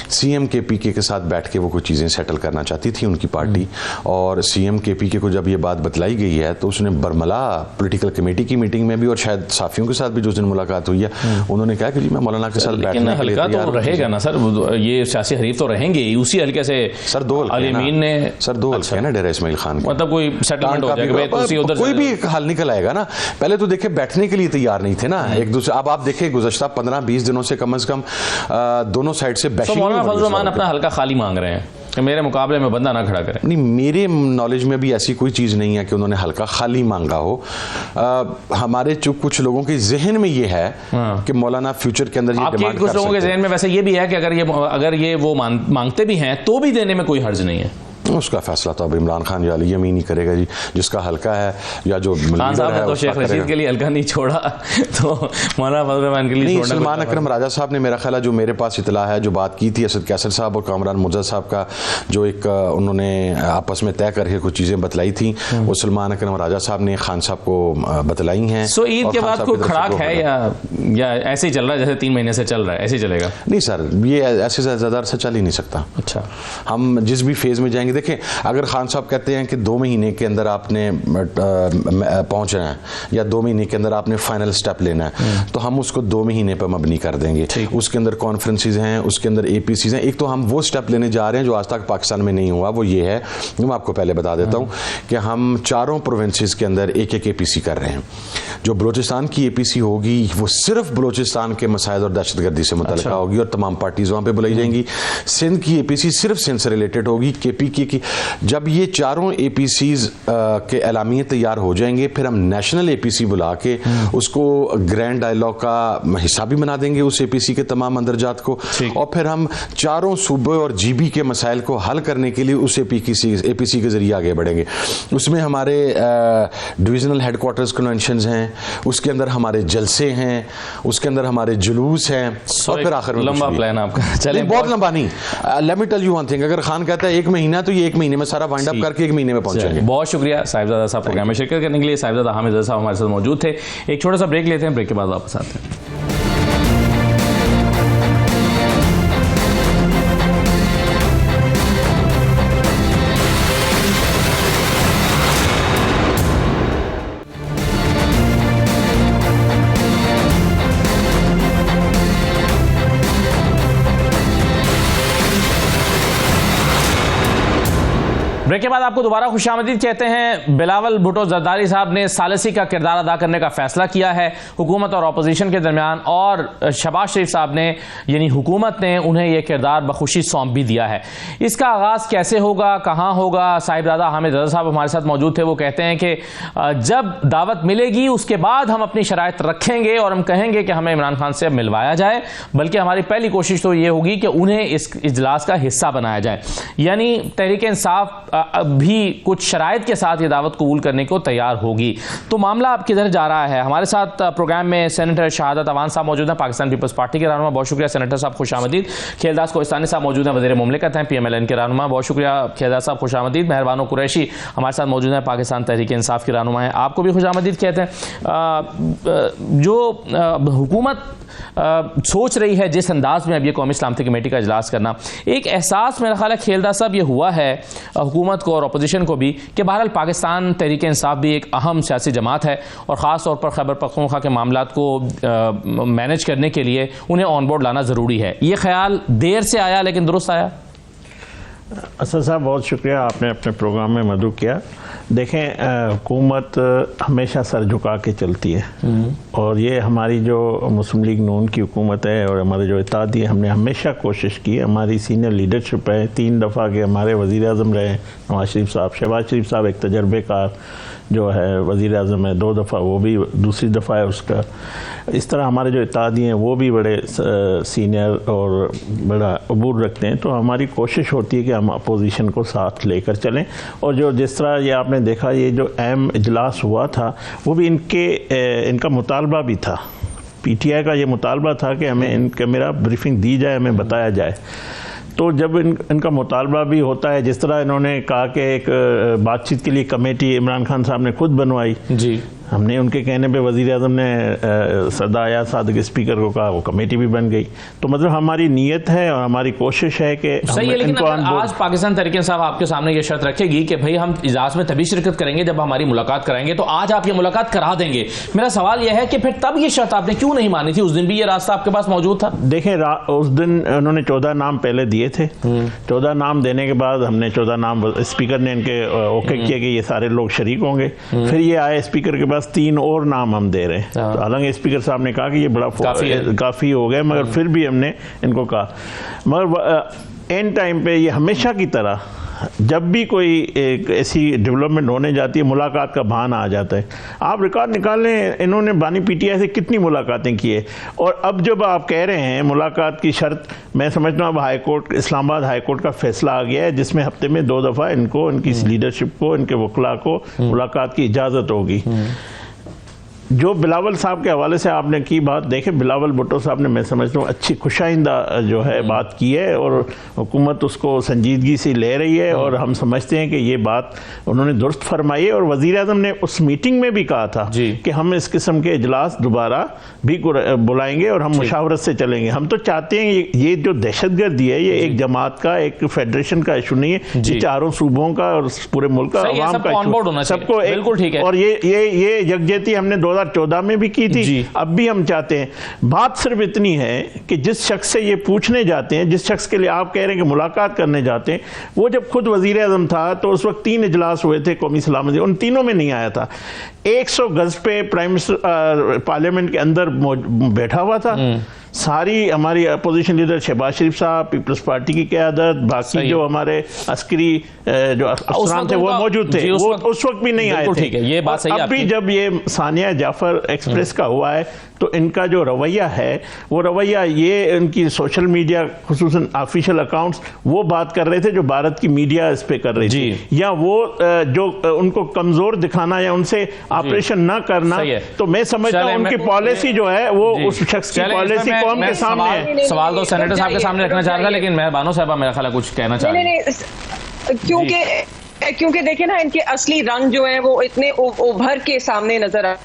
CM KP के साथ बैठ के वो कुछ चीज़ें सेटल करना चाहती थी उनकी पार्टी, और CM KP को जब ये बात बतलाई गई है तो उसने बरमला पॉलिटिकल कमेटी की मीटिंग में भी और शायद साफियों के साथ भी जो दिन मुलाकात हुई है, उन्होंने कहा कि जी मैं मौलाना के साथ बैठने के लिए तैयार हूं। रहेगा ना सर, ये सियासी हरीफ तो रहेंगे उसी हल्के से। सर 2 अलीमीन ने, सर 2 हल्के हैं ना डेरा इस्माइल खान, मतलब कोई सेटलमेंट हो जाएगा, कोई भी हल निकल आएगा ना। पहले तो देखे बैठने के लिए तैयार नहीं थे ना एक दूसरे। अब आप देखे गुज़श्ता 15-20 दिनों से कम दोनों साइड से फजल रहमान अपना हल्का खाली मांग रहे हैं कि मेरे मुकाबले में बंदा ना खड़ा करें। नहीं, मेरे नॉलेज में भी ऐसी कोई चीज़ नहीं है कि उन्होंने हल्का खाली मांगा हो। हमारे कुछ लोगों के जहन में ये है कि मौलाना फ्यूचर के अंदर ये डिमांड कर सकते हैं। कुछ लोगों के जहन में वैसे ये भी है कि अगर ये वो मांगते भी हैं तो भी देने में कोई हर्ज नहीं है। उसका फैसला तो अब इमरान खान या अली यमीन ही करेगा जी, जिसका हल्का है या जो खान साहब ने तो शेख रशीद के लिए हल्का नहीं छोड़ा, तो मौलाना फजल रहमान के लिए नहीं। सलमान अकरम राजा साहब ने, मेरा ख्याल है जो मेरे पास इतला है, जो बात की थी असद कैसर साहब और कामरान मुज्जद साहब का, जो एक उन्होंने आपस में तय करके कुछ चीज़ें बतलाई थी, वो सलमान अकरम राजा साहब ने खान साहब को बतलाई हैं। सो ईद के बाद कोई खड़ाक है या ऐसे ही चल रहा है जैसे 3 महीने से चल रहा है, ऐसे ही चलेगा? नहीं सर, ये ऐसे ज़्यादा अरसा चल ही नहीं सकता। अच्छा, हम जिस भी फेज़ में जाएंगे, देखें अगर खान साहब कहते हैं कि 2 महीने के अंदर आपने पहुंचना है या 2 महीने के अंदर आपने फाइनल स्टेप लेना है, तो हम उसको 2 महीने पर मबनी कर देंगे। उसके अंदर कॉन्फ्रेंसेस हैं, उसके अंदर APCs हैं। एक तो हम वो स्टेप लेने जा रहे हैं जो आज तक पाकिस्तान में नहीं हुआ, वो ये है, मैं आपको पहले बता देता हूँ कि हम 4 प्रोविंसेस के अंदर एक APC कर रहे हैं। जो बलोचिस्तान की APC होगी वो सिर्फ बलोचिस्तान के मसाइल और दहशतगर्दी से मुतल्लिका होगी और तमाम पार्टीज वहाँ पे बुलाई जाएंगी। सिंध की APC सिर्फ सिंध से रिलेटेड होगी। KPK की जब ये 4 APCs के एलामिये तैयार हो जाएंगे, फिर हम नेशनल APC बुला के उसको ग्रैंड डायलॉग का हिस्सा भी बना देंगे उस APC के तमाम अंदरजात को, और फिर हम 4 सूबे और GB के मसाइल को हल करने के लिए उस APC के जरिए आगे बढ़ेंगे। उसमें हमारे डिविजनल हेडक्वार्टर्स कन्वेंशंस हैं, उसके अंदर हमारे जलसे हैं, उसके अंदर हमारे जुलूस हैं, और फिर आखिर में लंबा प्लान आपका। चलिए, बहुत लंबा नहीं। Let me tell you one thing, अगर खान कहता है 1 महीना तो ये 1 महीने में सारा वाइंड अप करके 1 महीने में पहुंचेंगे। बहुत शुक्रिया साहिबजादा साहब प्रोग्राम में शिरकत करने के लिए। साहिबजादा हामिद साहब हमारे साथ मौजूद थे। एक छोटा सा ब्रेक लेते हैं, ब्रेक के बाद वापस आते हैं। ब्रेक ब्रेक के बाद आपको दोबारा खुशामदीद कहते हैं। बिलावल भुट्टो जरदारी साहब ने सालिसी का किरदार अदा करने का फैसला किया है हुकूमत और अपोजिशन के दरमियान, और शहबाज शरीफ साहब ने यानी हुकूमत ने उन्हें यह किरदार बखुशी सौंप भी दिया है। इसका आगाज कैसे होगा, कहाँ होगा? साहिबजादा हामिद रजा साहब हमारे साथ मौजूद थे। वो कहते हैं कि जब दावत मिलेगी उसके बाद हम अपनी शराइत रखेंगे और हम कहेंगे कि हमें इमरान खान से मिलवाया जाए, बल्कि हमारी पहली कोशिश तो ये होगी कि उन्हें इस इजलास का हिस्सा बनाया जाए। यानी तहरीक इंसाफ भी कुछ शराइत के साथ ये दावत कबूल करने को तैयार होगी। तो मामला अब किधर जा रहा है? हमारे साथ प्रोग्राम में सेनेटर शहादत अवान साहब मौजूद हैं, पाकिस्तान पीपल्स पार्टी के रहनुमा। बहुत शुक्रिया सेनेटर साहब, खुशामदीद। खेलदास कोहिस्तानी साहब मौजूद हैं, वज़ीर मुमलिकत हैं, PMLN के रहनुमा। बहुत शुक्रिया खेलदास साहब, खुशामदीद। मेहरबानो कुरैशी हमारे साथ मौजूद हैं, पाकिस्तान तहरीक इंसाफ के रहनुमा हैं, आपको भी खुशामदीद कहते हैं। जो हुकूमत सोच रही है जिस अंदाज में अब ये कौमी सलामती कमेटी का इजलास करना, एक एहसास मेरा ख्याल है खेलदास साहब ये हुआ है हुकूमत को और अपोजिशन को भी कि बहरहाल पाकिस्तान तहरीक इंसाफ भी एक अहम सियासी जमात है और ख़ास तौर पर खैबर पख्तूनख्वा के मामलात को मैनेज करने के लिए उन्हें ऑन बोर्ड लाना ज़रूरी है। ये ख्याल देर से आया लेकिन दुरुस्त आया। असद साहब बहुत शुक्रिया, आपने अपने प्रोग्राम में मदद किया। देखें, हुकूमत हमेशा सर झुका के चलती है और ये हमारी जो मुस्लिम लीग नून की हुकूमत है और हमारे जो इत्तेहादी है, हमने हमेशा कोशिश की। हमारी सीनियर लीडरशिप है, 3 दफ़ा के हमारे वज़ीर आज़म रहे नवाज शरीफ साहब। शहबाज शरीफ साहब एक तजर्बेकार जो है वज़ीर आज़म है, 2 दफ़ा, वो भी दूसरी दफ़ा है उसका। इस तरह हमारे जो इत्तेहादी हैं वो भी बड़े सीनियर और बड़ा अबूर रखते हैं। तो हमारी कोशिश होती है कि हम अपोजिशन को साथ लेकर चलें। और जो जिस तरह ये आपने देखा, ये जो अहम इजलास हुआ था वो भी इनका मुतालबा भी था, PTI का ये मुतालबा था कि हमें इनका मेरा ब्रीफिंग दी जाए, हमें बताया जाए। तो जब इनका मुतालबा भी होता है, जिस तरह इन्होंने कहा कि एक बातचीत के लिए कमेटी इमरान खान साहब ने खुद बनवाई जी, हमने उनके कहने पे वज़ीर आज़म ने सरदार अयाज सादिक स्पीकर को कहा, वो कमेटी भी बन गई। तो मतलब हमारी नीयत है और हमारी कोशिश है कि सही है। लेकिन आज पाकिस्तान तहरीक इंसाफ आपके सामने ये शर्त रखेगी कि भाई हम इजलास में तभी शिरकत करेंगे जब हमारी मुलाकात कराएंगे, तो आज आप ये मुलाकात करा देंगे। मेरा सवाल यह है कि फिर तब ये शर्त आपने क्यों नहीं मानी थी? उस दिन भी ये रास्ता आपके पास मौजूद था। देखें, उस दिन उन्होंने 14 नाम पहले दिए थे। 14 नाम देने के बाद हमने 14 नाम स्पीकर ने इनके ओके किया कि ये सारे लोग शरीक होंगे। फिर ये आए स्पीकर के पास 3 और नाम हम दे रहे हैं। तो हालांकि स्पीकर साहब ने कहा कि ये बड़ा काफ़ी हो गया, मगर फिर भी हमने इनको कहा। मगर एंड टाइम पे ये हमेशा की तरह जब भी कोई एक ऐसी डेवलपमेंट होने जाती है, मुलाकात का बहाना आ जाता है। आप रिकॉर्ड निकालें, इन्होंने बानी PTI से कितनी मुलाकातें की है। और अब जब आप कह रहे हैं मुलाकात की शर्त, मैं समझता हूँ अब हाईकोर्ट, इस्लामाबाद हाईकोर्ट का फैसला आ गया है जिसमें हफ्ते में 2 दफ़ा इनको, इनकी लीडरशिप को, इनके वकला को मुलाकात की इजाज़त होगी। जो बिलावल साहब के हवाले से आपने की बात, देखें बिलावल भुट्टो साहब ने, मैं समझता हूँ अच्छी खुशाइंदा जो है बात की है और हुकूमत उसको संजीदगी से ले रही है और हम समझते हैं कि ये बात उन्होंने दुरुस्त फरमाई है। और वज़ीर आज़म ने उस मीटिंग में भी कहा था कि हम इस किस्म के इजलास दोबारा भी बुलाएंगे और हम मुशावरत से चलेंगे। हम तो चाहते हैं ये जो दहशतगर्दी है ये एक जमात का, एक फेडरेशन का इशू नहीं है, ये चारों सूबों का और पूरे मुल्क का, अवाम का, सबको बिल्कुल ठीक है। और ये यकजहती हमने 2014 में भी की थी, अब भी हम चाहते हैं। बात सिर्फ इतनी है कि जिस शख्स से ये पूछने जाते हैं, जिस शख्स के लिए आप कह रहे हैं कि मुलाकात करने जाते हैं, वो जब खुद वजीर आज़म था तो उस वक्त 3 इजलास हुए थे कौमी सलामती, उन तीनों में नहीं आया था। 100 गज पे प्राइम मिनिस्टर पार्लियामेंट के अंदर बैठा हुआ था। सारी हमारी अपोजिशन लीडर शहबाज शरीफ साहब, पीपल्स पार्टी की क़यादत, बाकी जो हमारे अस्करी जो अफसरान थे वो मौजूद थे, वो उस वक्त भी नहीं आए थे। ये बात सही है। अभी जब ये सानिया जाफर एक्सप्रेस का हुआ है तो इनका जो रवैया है, वो रवैया ये इनकी सोशल मीडिया खुसूसन ऑफिशियल अकाउंट्स वो बात कर रहे थे जो भारत की मीडिया इस पे कर रही थी, या वो जो उनको कमजोर दिखाना या उनसे ऑपरेशन ना करना। तो मैं समझता हूँ उनकी पॉलिसी जो है वो उस शख्स की पॉलिसी कौम के सामने है। सवाल तो सेनेटर साहब के सामने रखना चाह रहा था, लेकिन मेहरबानो साहब मेरा ख्याल कुछ कहना चाह रहे हैं। क्योंकि देखिए ना, इनके असली रंग जो है वो इतने उभर के सामने नजर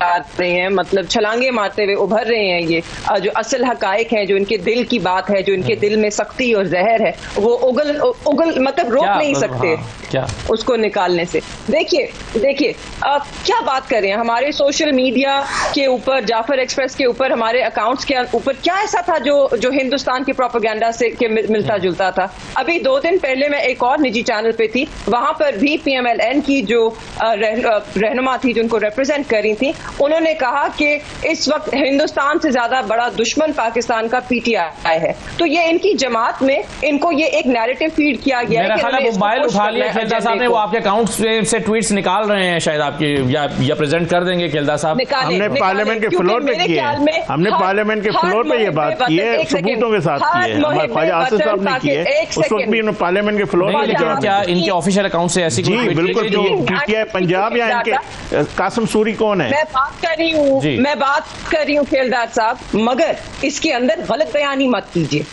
रहे हैं, मतलब छलांगे मारते हुए उभर रहे हैं। ये जो असल हकायक हैं, जो इनके दिल की बात है, जो इनके दिल में सख्ती और जहर है, वो उगल मतलब रोक नहीं सकते क्या उसको निकालने से। देखिए क्या बात कर रहे हैं, हमारे सोशल मीडिया के ऊपर, जाफर एक्सप्रेस के ऊपर, हमारे अकाउंट्स के ऊपर क्या ऐसा था जो हिंदुस्तान की प्रोपेगेंडा से के मिलता जुलता था। अभी 2 दिन पहले मैं एक और निजी चैनल पे थी, वहां पर भी PMLN की जो रहनुमा थी, जिनको रिप्रेजेंट कर रही थी, उन्होंने कहा कि इस वक्त हिंदुस्तान से ज्यादा बड़ा दुश्मन पाकिस्तान का PTI है। तो ये इनकी जमात में इनको ये एक नैरेटिव फीड किया गया है कि मोबाइल उठा लिया खेलदा साहब ने, वो आपके अकाउंट से ट्वीट्स निकाल रहे हैं, शायद आपकी या प्रेजेंट कर देंगे खेलदा साहब। हमने पार्लियामेंट के फ्लोर पे किए, हमने पार्लियामेंट के फ्लोर पे ये बात की है, सबूतों के साथ की है, ख्वाजा आसिफ साहब ने की है, उस वक्त भी उन्होंने पार्लियामेंट के फ्लोर पे। लेकिन क्या इनके ऑफिशियल अकाउंट से ऐसी जी बिल्कुल जो PTI पंजाब या इनके कासिम सूरी कौन है? मैं बात कर रही हूँ खेलदार साहब, मगर इसके अंदर गलत बयानी मत कीजिए।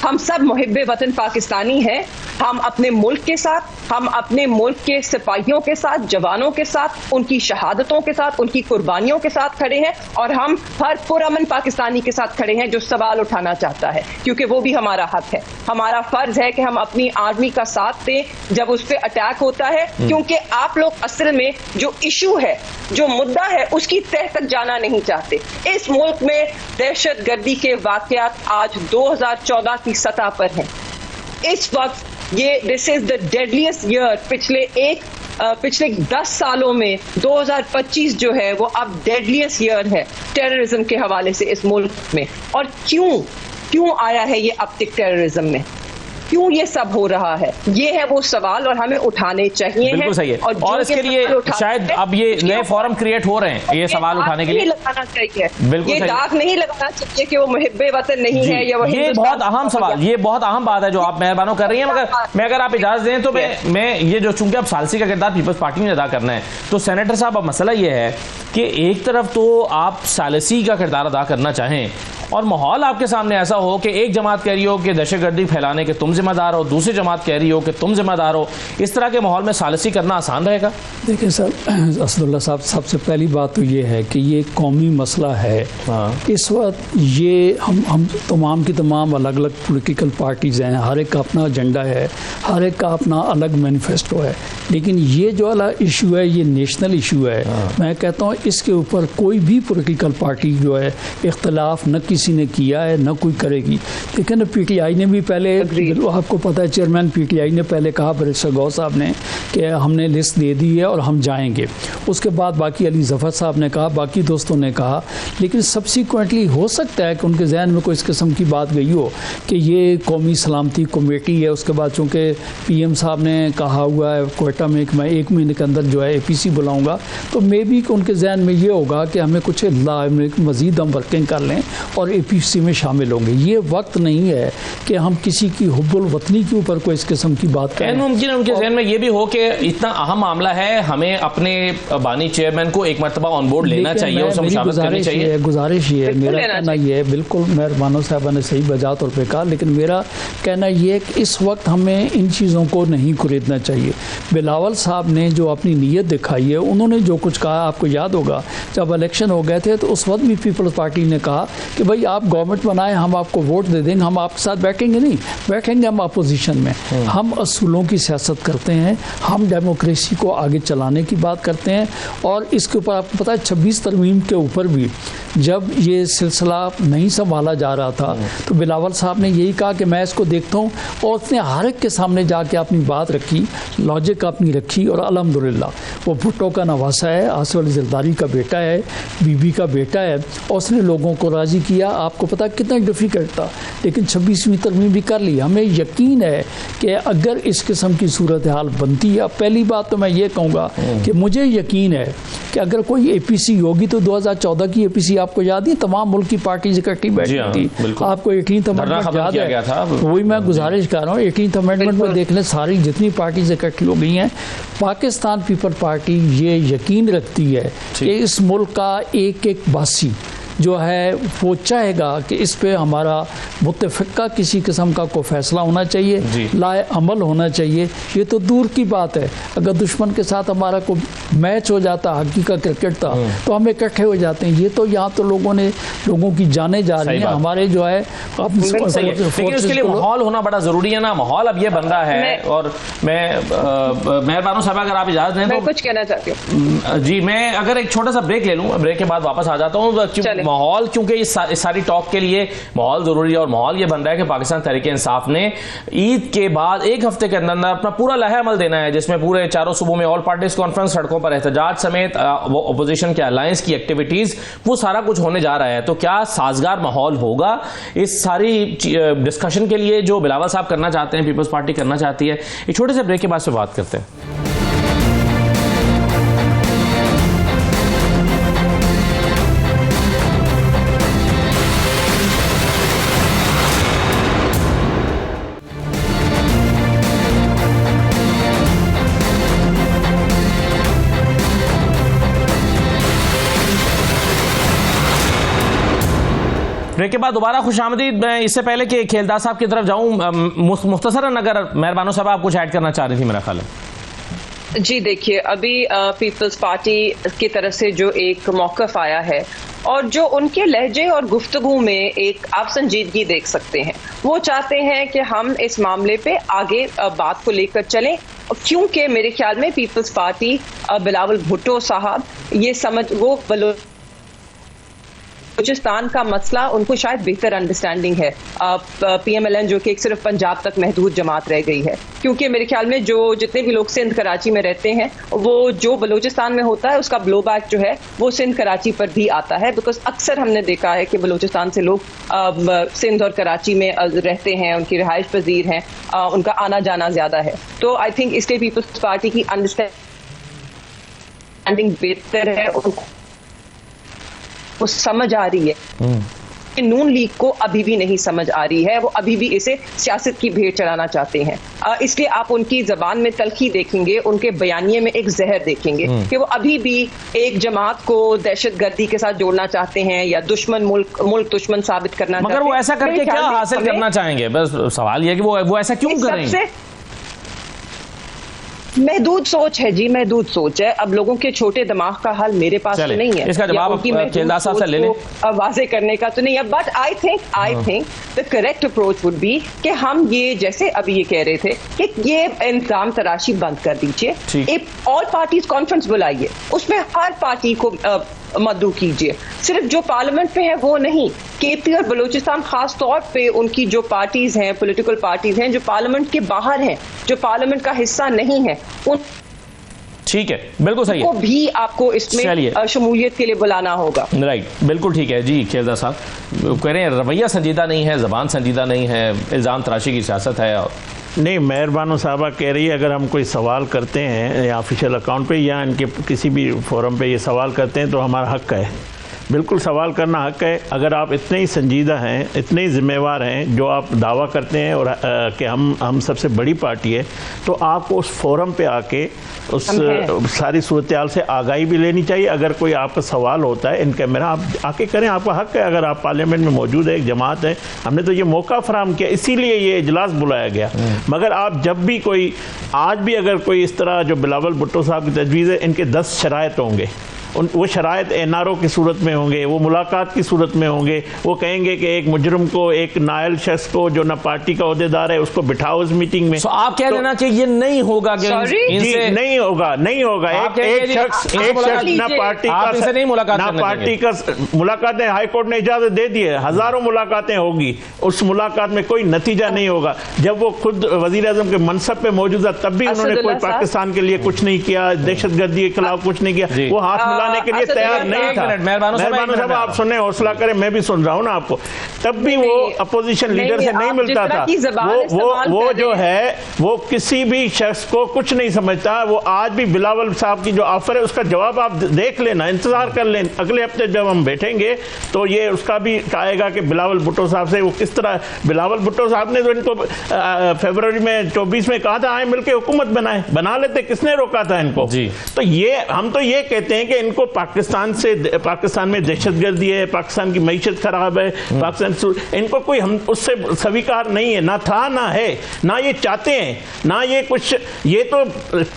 हम सब मुहिब्बे वतन पाकिस्तानी हैं, हम अपने मुल्क के साथ, हम अपने मुल्क के सिपाहियों के साथ, जवानों के साथ, उनकी शहादतों के साथ, उनकी कुर्बानियों के साथ खड़े हैं, और हम हर पुरअमन पाकिस्तानी के साथ खड़े हैं जो सवाल उठाना चाहता है, क्योंकि वो भी हमारा हक है। हमारा फर्ज है कि हम अपनी आर्मी का साथ दें जब उस पर अटैक होता है, क्योंकि आप लोग असल में जो इशू है, जो मुद्दा है, उसकी तह तक जाना नहीं चाहते। इस मुल्क में दहशत गर्दी के वाकयात आज 2014 की सतह पर हैं। इस वक्त ये this is the deadliest year, पिछले 10 सालों में 2025 जो है वो अब डेडलीस्ट ईयर है टेररिज्म के हवाले से इस मुल्क में। और क्यों आया है ये अपटिक टेररिज्म में, क्यों ये सब हो रहा है, ये है वो सवाल, और हमें उठाने चाहिए। बिल्कुल सही है, और इसके लिए शायद अब ये नए फोरम क्रिएट हो रहे हैं ये सवाल उठाने के लिए। लगाना चाहिए, बिल्कुल ये दाग नहीं लगाना चाहिए कि वो मुहिब्बे वतन नहीं है या वो ये बहुत अहम सवाल, ये बहुत अहम बात है जो आप मेहरबानों कर रही हैं। मगर मैं अगर आप इजाजत दें तो मैं ये जो चूंकि अब सालसी का किरदार पीपल्स पार्टी ने अदा करना है, तो सेनेटर साहब अब मसला ये है कि एक तरफ तो आप सालसी का किरदार अदा करना चाहें और माहौल आपके सामने ऐसा हो कि एक जमात कह रही हो कि दहशतगर्दी फैलाने के तुम जिम्मेदार हो, दूसरी जमात कह रही हो कि तुम जिम्मेदार हो, इस तरह के माहौल में सालसी करना आसान रहेगा? देखिए सर, असदुल्ला साहब, सबसे पहली बात तो ये है कि ये कौमी मसला है। इस वक्त ये हम तमाम की तमाम अलग अलग पॉलिटिकल पार्टीज़ हैं, हर एक का अपना एजेंडा है, हर एक का अपना अलग मैनिफेस्टो है, लेकिन ये जो वाला इशू है ये नेशनल इशू है। मैं कहता हूँ इसके ऊपर कोई भी पॉलिटिकल पार्टी जो है इख्तलाफ न किसी ने किया है न कोई करेगी। लेकिन PTI ने भी पहले, आपको पता है चेयरमैन PTI ने पहले कहा बैरिस्टर गौ साहब ने कि हमने लिस्ट दे दी है और हम जाएंगे। उसके बाद बाकी अली जफ़र साहब ने कहा, बाकी दोस्तों ने कहा, लेकिन सब्सिक्वेंटली हो सकता है कि उनके जहन में कोई इस किस्म की बात गई हो कि ये कौमी सलामती कमेटी है। उसके बाद चूँकि PM साहब ने कहा हुआ है कोयटा में कि मैं 1 महीने के अंदर जो है APC बुलाऊँगा, तो मे बी उनके जहन में ये होगा कि हमें कुछ मज़ीद हम वर्किंग कर लें और APC में शामिल होंगे। ये वक्त नहीं है कि हम किसी की हुब्बुल वतनी के ऊपर कोई इस किस्म की बात करें। मुमकिन उनके जहन में ये भी हो कि इतना अहम मामला है, हमें अपने बानी चेयरमैन को एक मरतबा ऑन बोर्ड लेना चाहिए, उसे शामिल करनी चाहिए। गुजारिश ये है, मेरा कहना ये है, बिल्कुल मेहरबानों साहबा ने सही बजा तौर पर कहा, लेकिन मेरा कहना ये है कि इस वक्त हमें इन चीज़ों को नहीं खरीदना चाहिए। बिलावल साहब ने जो अपनी नीयत दिखाई है, उन्होंने जो कुछ कहा, आपको याद होगा जब इलेक्शन हो गए थे तो उस वक्त भी पीपल्स पार्टी ने कहा कि भाई आप गवर्नमेंट बनाए, हम आपको वोट दे देंगे, हम आपके साथ बैठेंगे नहीं, बैठेंगे हम अपोजिशन में। हम असूलों की सियासत करते हैं, हम डेमोक्रेसी को आगे चलाने की बात करते हैं। और इसके ऊपर आपको पता है 26 तरमीम के ऊपर भी जब ये सिलसिला नहीं संभाला जा रहा था तो बिलावल साहब ने यही कहा कि मैं इसको देखता हूँ, और उसने हर एक के सामने जाके अपनी बात रखी, लॉजिक अपनी रखी, और अल्हम्दुलिल्लाह वो भुट्टो का नवासा है, आसिफ अली जरदारी का बेटा है, बीबी का बेटा है, और उसने लोगों को राज़ी किया। आपको पता कितना डिफ़िकल्ट था, लेकिन 26वीं तरमीम भी कर ली। हमें यकीन है कि अगर इस किस्म की सूरत हाल बनती है, पहली बात तो मैं ये कहूँगा कि मुझे यकीन है कि अगर कोई APC होगी तो 2014 की APC आपको याद है, तमाम मुल्क की पार्टीज इकट्ठी बैठी थी, आपको 18th अमेंडमेंट याद है? वही मैं गुजारिश कर रहा हूँ, 18th अमेंडमेंट में देख लें, सारी जितनी पार्टीज इकट्ठी हो गई हैं। पाकिस्तान पीपल पार्टी ये यकीन रखती है कि इस मुल्क का एक एक वासी जो है वो चाहेगा कि इस पे हमारा मुतफ़िका किसी किस्म का कोई फैसला होना चाहिए, लाए अमल होना चाहिए। ये तो दूर की बात है, अगर दुश्मन के साथ हमारा कोई मैच हो जाता, हॉकी का क्रिकेट था, तो हम इकट्ठे हो जाते हैं। ये तो यहाँ तो लोगों की जाने जा रही हैं, हमारे जो है लेकिन उसके लिए माहौल होना बड़ा जरूरी है ना। माहौल अब ये बन रहा है। और मैं मेहरबान साहब अगर आप इजाजत दें तो कुछ कहना चाहती हूँ जी, मैं अगर एक छोटा सा ब्रेक ले लूँ, ब्रेक के बाद वापस आ जाता हूँ। माहौल, क्योंकि इस सारी टॉक के लिए माहौल जरूरी है, और माहौल ये बन रहा है कि पाकिस्तान तहरीक इंसाफ ने ईद के बाद एक हफ्ते के अंदर अपना पूरा लहे अमल देना है, जिसमें पूरे चारों सूबों में ऑल पार्टीज कॉन्फ्रेंस, सड़कों पर एहतजाज समेत वो अपोजिशन के अलायंस की एक्टिविटीज, वो सारा कुछ होने जा रहा है। तो क्या साजगार माहौल होगा इस सारी डिस्कशन के लिए जो बिलावल साहब करना चाहते हैं, पीपल्स पार्टी करना चाहती है? एक छोटे से ब्रेक के बाद से बात करते हैं। ब्रेक के बाद दोबारा खुशामदीद। मैं इससे पहले कि खेलदार साहब की तरफ जाऊं, मुख्तसरन अगर मेहरबान साहब आप कुछ ऐड करना चाह रही थी मेरा ख्याल है। जी देखिए, अभी पीपल्स पार्टी की तरफ से जो एक मौक़िफ़ आया है और जो उनके लहजे और गुफ्तगू में एक आप संजीदगी देख सकते हैं, वो चाहते हैं कि हम इस मामले पे आगे बात को लेकर चलें, क्योंकि मेरे ख्याल में पीपल्स पार्टी बिलावल भुट्टो साहब ये वो बलूचिस्तान का मसला उनको शायद बेहतर अंडरस्टैंडिंग है। PMLN जो कि एक सिर्फ पंजाब तक महदूद जमात रह गई है, क्योंकि मेरे ख्याल में जो जितने भी लोग सिंध कराची में रहते हैं, वो जो बलूचिस्तान में होता है उसका ब्लो बैक जो है वो सिंध कराची पर भी आता है, बिकॉज अक्सर हमने देखा है कि बलूचिस्तान से लोग सिंध और कराची में रहते हैं, उनकी रिहाइश पजीर हैं, उनका आना जाना ज्यादा है। तो आई थिंक इसलिए पीपल्स पार्टी की अंडरस्टैंडिंग बेहतर है, वो समझ आ रही है। नून लीग को अभी भी नहीं समझ आ रही है, वो अभी भी इसे सियासत की भेंट चढ़ाना चाहते हैं। इसलिए आप उनकी जबान में तलखी देखेंगे, उनके बयानिए में एक जहर देखेंगे कि वो अभी भी एक जमात को दहशतगर्दी के साथ जोड़ना चाहते हैं या दुश्मन मुल्क दुश्मन साबित करना चाहते हैं। मगर वो ऐसा करके क्या हासिल करना चाहेंगे? बस सवाल यह है कि वो ऐसा क्यों करेंगे? महदूद सोच है जी, महदूद सोच है। अब लोगों के छोटे दिमाग का हाल मेरे पास तो नहीं है, इसका जवाब खेलदार साहब से ले लें। वाजे करने का तो नहीं है, but I think the correct approach would be कि हम ये जैसे अभी ये कह रहे थे कि ये इंतजाम तराशी बंद कर दीजिए, एक ऑल पार्टीज कॉन्फ्रेंस बुलाइए, उसमें हर पार्टी को मदऊ कीजिए, सिर्फ जो पार्लियामेंट में है वो नहीं, केपी और बलूचिस्तान खास तौर पे उनकी जो पार्टीज हैं, पॉलिटिकल पार्टीज हैं जो पार्लियामेंट के बाहर हैं, जो पार्लियामेंट का हिस्सा नहीं है, उन ठीक है, बिल्कुल सही है, भी आपको इसमें शमूलियत के लिए बुलाना होगा। राइट, बिल्कुल ठीक है जी। खेलदार साहब कह रहे हैं रवैया संजीदा नहीं है, जबान संजीदा नहीं है, इल्ज़ाम तराशी की सियासत है। और नहीं, मेहरबानो साहबा कह रही है अगर हम कोई सवाल करते हैं या ऑफिशियल अकाउंट पे या इनके किसी भी फोरम पे ये सवाल करते हैं तो हमारा हक है, बिल्कुल सवाल करना हक है। अगर आप इतने ही संजीदा हैं, इतने ही जिम्मेवार हैं जो आप दावा करते हैं और कि हम सबसे बड़ी पार्टी है, तो आपको उस फोरम पे आके उस सारी सूरत हाल से आगाही भी लेनी चाहिए। अगर कोई आपका सवाल होता है इन कैमरा, आप आके करें, आपका हक है। अगर आप पार्लियामेंट में मौजूद है, एक जमात है, हमने तो ये मौका फराहम किया, इसीलिए ये इजलास बुलाया गया। मगर आप जब भी कोई आज भी अगर कोई इस तरह जो बिलावल भुट्टो साहब की तजवीज़ है, इनके 10 शराइत होंगे, वो शराइत NRO की सूरत में होंगे, वो मुलाकात की सूरत में होंगे, वो कहेंगे कि एक मुजरिम को, एक नायल शख्स को जो ना पार्टी का ओहदेदार है उसको बिठाओ उस मीटिंग में। आप कह देना कि ये नहीं होगा, जी नहीं होगा, नहीं होगा। एक शख्स ना पार्टी का नहीं मुलाकात, ना पार्टी का मुलाकातें हाई कोर्ट ने इजाजत दे दी है, हजारों मुलाकातें होगी, उस मुलाकात में कोई नतीजा नहीं होगा। जब वो खुद वजीर आजम के मनसब पे मौजूद था तब भी उन्होंने कोई पाकिस्तान के लिए कुछ नहीं किया, दहशतगर्दी के खिलाफ कुछ नहीं किया, वो हाथ मिलाने के लिए तैयार नहीं था। मेहरबानो साहब आप सुने, हौसला करें, मैं भी सुन रहा हूं ना आपको। तब भी वो अपोजिशन लीडर से नहीं मिलता था। वो जो है वो किसी भी शख्स को कुछ नहीं समझता। वो आज भी बिलावल साहब की जो ऑफर है उसका जवाब आप देख लेना, इंतजार कर लें। अगले हफ्ते जब हम बैठेंगे तो ये उसका भी आएगा कि बिलावल भुट्टो साहब से वो किस तरह, बिलावल भुट्टो साहब ने तो इनको फरवरी में 24 में कहा था आए मिलकर हुकूमत बनाए, बना लेते, किसने रोका था इनको? तो ये हम तो ये कहते हैं कि इनको पाकिस्तान में दहशतगर्दी है, पाकिस्तान की मईशत खराब है, पाकिस्तान, इनको कोई हम उससे स्वीकार नहीं है, ना था ना है, ना ये चाहते हैं, ना ये कुछ, ये तो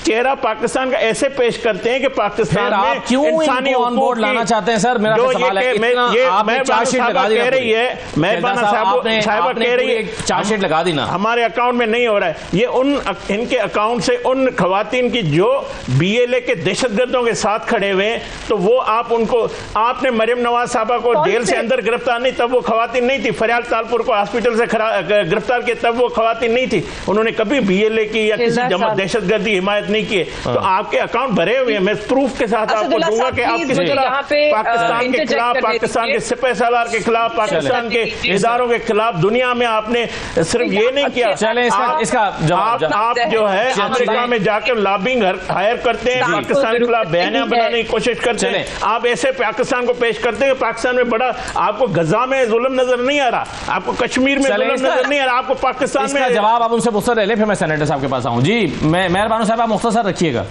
चेहरा पाकिस्तान का ऐसे पेश करते हैं कि पाकिस्तान में क्यों इंसानी ऑन बोर्ड लाना चाहते हैं सर? मेरा सवाल है, चार्जशीट लगा दी कह रही है, मेहरबाना साहब कह रही है चार्जशीट लगा दी ना, हमारे अकाउंट में नहीं हो रहा है, ये इनके अकाउंट से उन खवातीन की जो BLA के दहशतगर्दों के साथ खड़े हुए हैं, तो वो आप उनको, आपने मरियम नवाज साहबा को जेल से अंदर गिरफ्तार नहीं, तब वो खवातीन नहीं थी, फरियाद तालपुर को हॉस्पिटल से गिरफ्तार किया, तब वो खवातीन नहीं थी, उन्होंने कभी BLA की या किसी दहशतगर्दी हिमायत नहीं की। तो आपके अकाउंट भरे हुए हैं, मैं प्रूफ के साथ आपको दूंगा कि आप किसी तरह पाकिस्तान के खिलाफ, पाकिस्तान के सिपह सालार के खिलाफ, पाकिस्तान के इदारों के खिलाफ दुनिया में आपने सिर्फ ये नहीं किया, आप जो है अमेरिका में जाकर लॉबिंग हायर करते हैं, पाकिस्तान के खिलाफ बयानियां बनाने की कोशिश करते हैं, आप ऐसे पाकिस्तान को पेश करते हैं, पाकिस्तान में बड़ा, आपको गजा में जुल्म नजर नहीं आ रहा, आपको कश्मीर में जुल्म नजर नहीं आ रहा, आपको पाकिस्तान में। जवाब आप उनसे मुख्तसर ले, फिर मैं सेनेटर साहब के पास आऊं। जी मेहरबान साहब, आप मुख्तसर रखिएगा।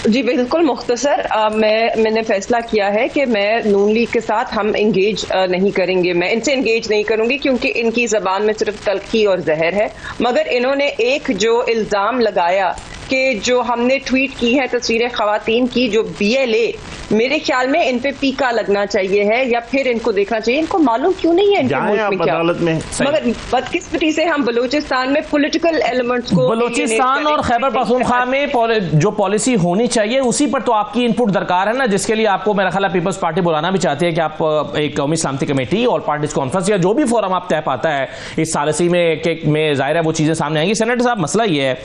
जी बिल्कुल मुख्तसर, मैंने फैसला किया है कि मैं नून लीग के साथ हम इंगेज नहीं करेंगे, मैं इनसे इंगेज नहीं करूंगी, क्योंकि इनकी जबान में सिर्फ तल्खी और जहर है। मगर इन्होंने एक जो इल्ज़ाम लगाया कि जो हमने ट्वीट की है तस्वीरें खवातीन की, जो BLA, मेरे ख्याल में इन पे पीका लगना चाहिए है, या फिर इनको देखना चाहिए, इनको मालूम क्यों नहीं है इनके मुल्क में क्या। मगर बदकिस्मती से हम बलूचिस्तान में पॉलिटिकल एलिमेंट्स को, बलूचिस्तान और खैबर पख्तूनख्वा में जो पॉलिसी होनी चाहिए उसी पर तो आपकी इनपुट दरकार है ना, जिसके लिए आपको मेरा ख्याल है पीपल्स पार्टी बुलाना भी चाहती है कि आप एक कौमी सलामती कमेटी और पार्टीज कॉन्फ्रेंस या जो भी फोरम आप तय पाता है इस सालसी में जाहिर है वो चीजें सामने आएंगी। सेनेटर साहब, मसला ये है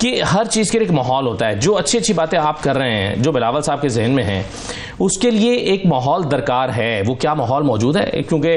कि हर चीज़ के लिए एक माहौल होता है। जो अच्छी अच्छी बातें आप कर रहे हैं, जो बिलावल साहब के जहन में हैं, उसके लिए एक माहौल दरकार है। वो क्या माहौल मौजूद है? क्योंकि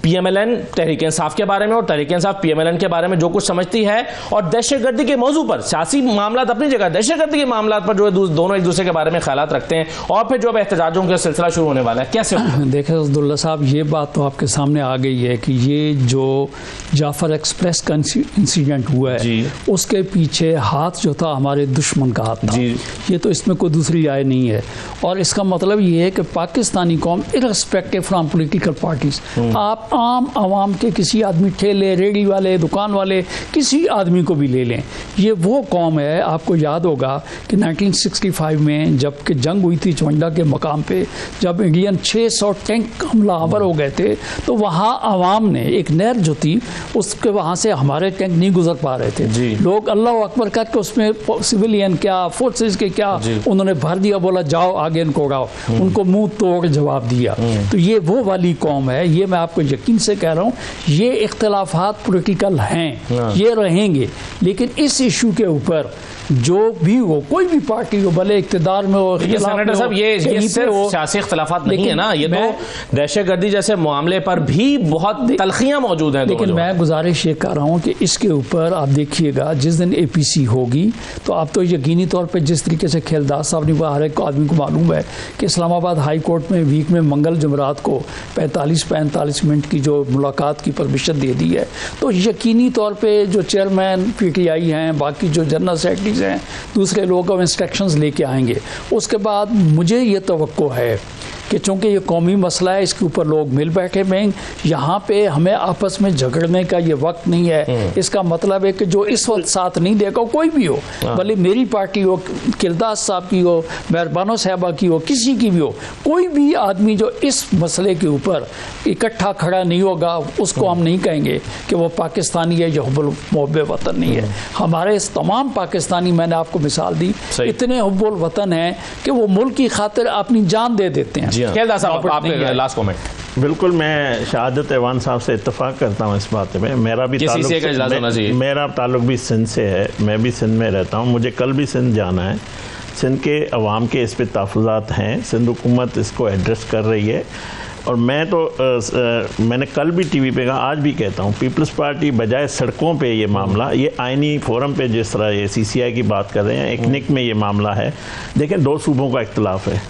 PMLN तहरीक इंसाफ के बारे में और तहरीक इंसाफ PMLN के बारे में जो कुछ समझती है, और दहशतगर्दी के मौजू पर, सियासी मामला अपनी जगह, दहशतगर्दी के मामला पर जो है दोनों एक दूसरे के बारे में ख्यालात रखते हैं, और फिर जो अब एहतजाजों का सिलसिला शुरू होने वाला है, कैसे? देखें अब्दुल्ला साहब, ये बात तो आपके सामने आ गई है कि ये जो जाफर एक्सप्रेस का इंसिडेंट हुआ है, उसके पीछे हाथ जो था हमारे दुश्मन का हाथ था। ये तो इसमें कोई दूसरी राय नहीं है। और इसका मतलब ये है कि पाकिस्तानी कौम इररिस्पेक्टिव फ्रॉम पॉलिटिकल पार्टीज, आप आम आवाम के किसी आदमी, ठेले रेडी वाले, दुकान वाले, किसी आदमी को भी ले लें, ये वो कौम है। आपको याद होगा कि 1965 में जब कि जंग हुई थी चवंडा के मकाम पे, जब इंडियन 600 टैंक हमलावर हो गए थे, तो वहाँ आवाम ने एक नहर जो थी उसके वहाँ से हमारे टैंक नहीं गुजर पा रहे थे, लोग अल्लाह अकबर करके उसमें सिविलियन क्या, फोर्सेस के क्या, उन्होंने भर दिया, बोला जाओ आगे इनको उड़ाओ, उनको मुंह तोड़ जवाब दिया। तो ये वो वाली कौम है। ये मैं आपको यकीन से कह रहा हूँ, ये इख्तलाफात पॉलिटिकल हैं, ये रहेंगे, लेकिन इस इशू के ऊपर जो भी हो, कोई भी पार्टी हो, भले इख्तिदार में हो, सेनेटर साहब, ये सिर्फ सियासी इख्तलाफात नहीं है ना, ये तो दहशतगर्दी जैसे मामले पर भी बहुत तलखियां मौजूद हैं। लेकिन मैं गुजारिश ये कर रहा हूँ कि इसके ऊपर आप देखिएगा, जिस दिन APC होगी तो आप तो यकीनी तौर पर, जिस तरीके से खेलदास साहब ने, हर एक आदमी को मालूम है कि इस्लामाबाद हाई कोर्ट में वीक में मंगल जुमरात को 45-45 मिनट की जो मुलाकात की परमिशन दे दी है, तो यकीनी तौर पर जो चेयरमैन PTI हैं, बाकी जो जनरल सेक्रेटरी हैं, दूसरे लोगों को इंस्ट्रक्शंस लेके आएंगे। उसके बाद मुझे ये तवक्को है कि चूँकि ये कौमी मसला है, इसके ऊपर लोग मिल बैठे में, यहाँ पे हमें आपस में झगड़ने का ये वक्त नहीं है। इसका मतलब है कि जो इस वक्त साथ नहीं देगा, कोई भी हो, भले मेरी पार्टी हो, किरदास साहब की हो, मेहरबानो साहबा की हो, किसी की भी हो, कोई भी आदमी जो इस मसले के ऊपर इकट्ठा खड़ा नहीं होगा, उसको हम नहीं कहेंगे कि वो पाकिस्तानी है या हुब्बुल मोहब्बे वतन नहीं है। हमारे तमाम पाकिस्तानी, मैंने आपको मिसाल दी, इतने हुब्बुल वतन हैं कि वो मुल्क की खातिर अपनी जान दे देते हैं। आपने लास्ट कमेंट। बिल्कुल, मैं शहादत ऐवान साहब से इत्तेफाक करता हूँ इस बात में। मेरा ताल्लुक भी सिंध से है, मैं भी सिंध में रहता हूँ, मुझे कल भी सिंध जाना है। सिंध के अवाम के इस पर तहफ़्फ़ुज़ात हैं, सिंध हुकूमत इसको एड्रेस कर रही है, और मैं तो मैंने कल भी TV पे कहा, आज भी कहता हूँ, पीपल्स पार्टी बजाय सड़कों पे ये मामला, ये आइनी फोरम पे जिस तरह ये CCI की बात कर रहे हैं, एक निक में ये मामला है। देखें, दो सूबों का इख्तलाफ है,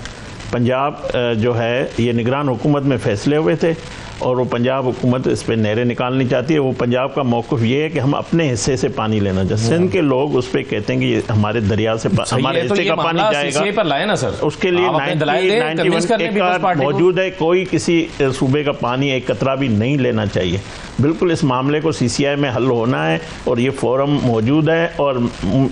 पंजाब जो है ये निगरान हुकूमत में फैसले हुए थे और वो पंजाब हुकूमत इस पर नहरें निकालनी चाहती है। वो पंजाब का मौक़िफ़ ये है कि हम अपने हिस्से से पानी लेना चाहते हैं। सिंध के लोग उस पर कहते हैं कि ये हमारे दरिया से हमारे हिस्से का पानी जाएगा, पर लाए ना सर। उसके लिए 91 मौजूद है। कोई किसी सूबे का पानी एक कतरा भी नहीं लेना चाहिए। बिल्कुल इस मामले को CCI में हल होना है और ये फोरम मौजूद है और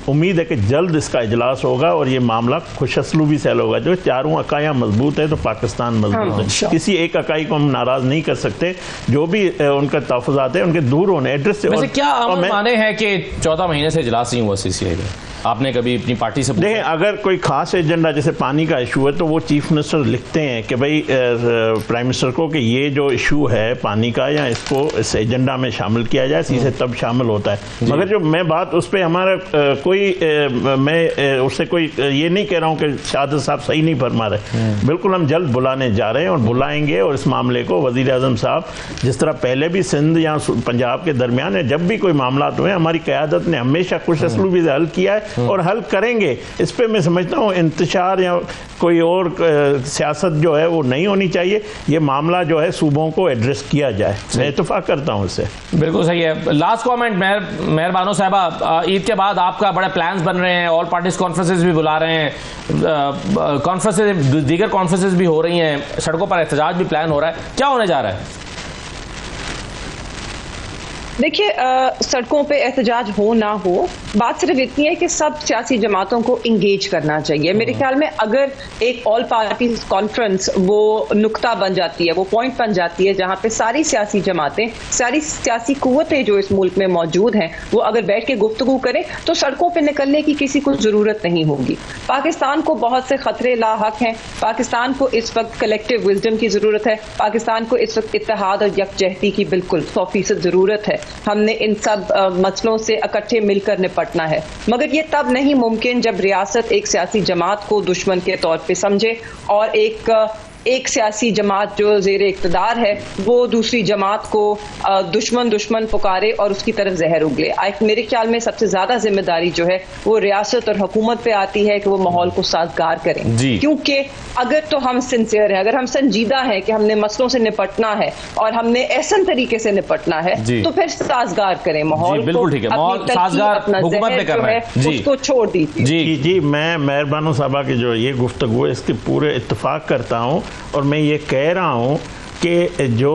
उम्मीद है कि जल्द इसका इजलास होगा और ये मामला खुशअस्लूबी से हल होगा। जो चारों अकाइयाँ मजबूत है तो पाकिस्तान मजबूत है। किसी एक अकाई को हम नाराज़ नहीं कर सकते। जो भी उनका तहफ़्फ़ुज़ात है उनके दूर होने एड्रेस से। क्या माने हैं कि 14 महीने से इजलास नहीं हुआ CCI का? आपने कभी अपनी पार्टी से देखें, अगर कोई खास एजेंडा जैसे पानी का इशू है तो वो चीफ मिनिस्टर लिखते हैं कि भाई प्राइम मिनिस्टर को कि ये जो इशू है पानी का या इसको इस एजेंडा में शामिल किया जाए, सीधे तब शामिल होता है। मगर जो मैं बात उस पर हमारा मैं उससे कोई ये नहीं कह रहा हूँ कि शाहद साहब सही नहीं फरमा रहे। बिल्कुल हम जल्द बुलाने जा रहे हैं और बुलाएंगे और इस मामले को वज़ीर आज़म साहब जिस तरह पहले भी सिंध या पंजाब के दरमियान है जब भी कोई मामला हुए हमारी क़यादत ने हमेशा खुशअस्लूबी से हल किया है और हल करेंगे। इस पे मैं समझता हूँ इंतशार या कोई और सियासत जो है वो नहीं होनी चाहिए। ये मामला जो है सूबों को एड्रेस किया जाए। मैं इत्तेफाक करता हूँ इससे। बिल्कुल सही है। लास्ट कमेंट मेहर बानो साहबा, ईद के बाद आपका बड़े प्लान्स बन रहे हैं, ऑल पार्टीज कॉन्फ्रेंसेस भी बुला रहे हैं, कॉन्फ्रेंसेस दीगर कॉन्फ्रेंसेस भी हो रही हैं, सड़कों पर एहतजाज भी प्लान हो रहा है, क्या होने जा रहा है? देखिए, सड़कों पे एहतजाज हो ना हो, बात सिर्फ इतनी है कि सब सियासी जमातों को इंगेज करना चाहिए। मेरे ख्याल में अगर एक ऑल पार्टीज कॉन्फ्रेंस वो नुक्ता बन जाती है, वो पॉइंट बन जाती है जहां पे सारी सियासी जमातें, सारी सियासी कुव्वतें जो इस मुल्क में मौजूद हैं वो अगर बैठ के गुफ्तगू करें तो सड़कों पे निकलने की किसी को जरूरत नहीं होगी। पाकिस्तान को बहुत से खतरे लाहक हैं। पाकिस्तान को इस वक्त कलेक्टिव विजडम की जरूरत है। पाकिस्तान को इस वक्त इत्तेहाद और यकजहती की बिल्कुल 100% जरूरत है। हमने इन सब मसलों से इकट्ठे मिलकर निपटना है, मगर ये तब नहीं मुमकिन जब रियासत एक सियासी जमात को दुश्मन के तौर पे समझे और एक सियासी जमात जो ज़ेरे इक़्तिदार है वो दूसरी जमात को दुश्मन पुकारे और उसकी तरफ जहर उगले। मेरे ख्याल में सबसे ज़्यादा जिम्मेदारी जो है वो रियासत और हुकूमत पे आती है कि वो माहौल को साजगार करें। क्योंकि अगर तो हम सिंसियर हैं, अगर हम संजीदा हैं कि हमने मसलों से निपटना है और हमने ऐसा तरीके से निपटना है तो फिर साजगार करें माहौल को, अपना जहर जो है उसको छोड़ दीजिए। जी, मैं मेहरबानो साहबा की जो ये गुफ्तगू है इसके पूरे इत्तेफाक करता हूँ और मैं ये कह रहा हूँ कि जो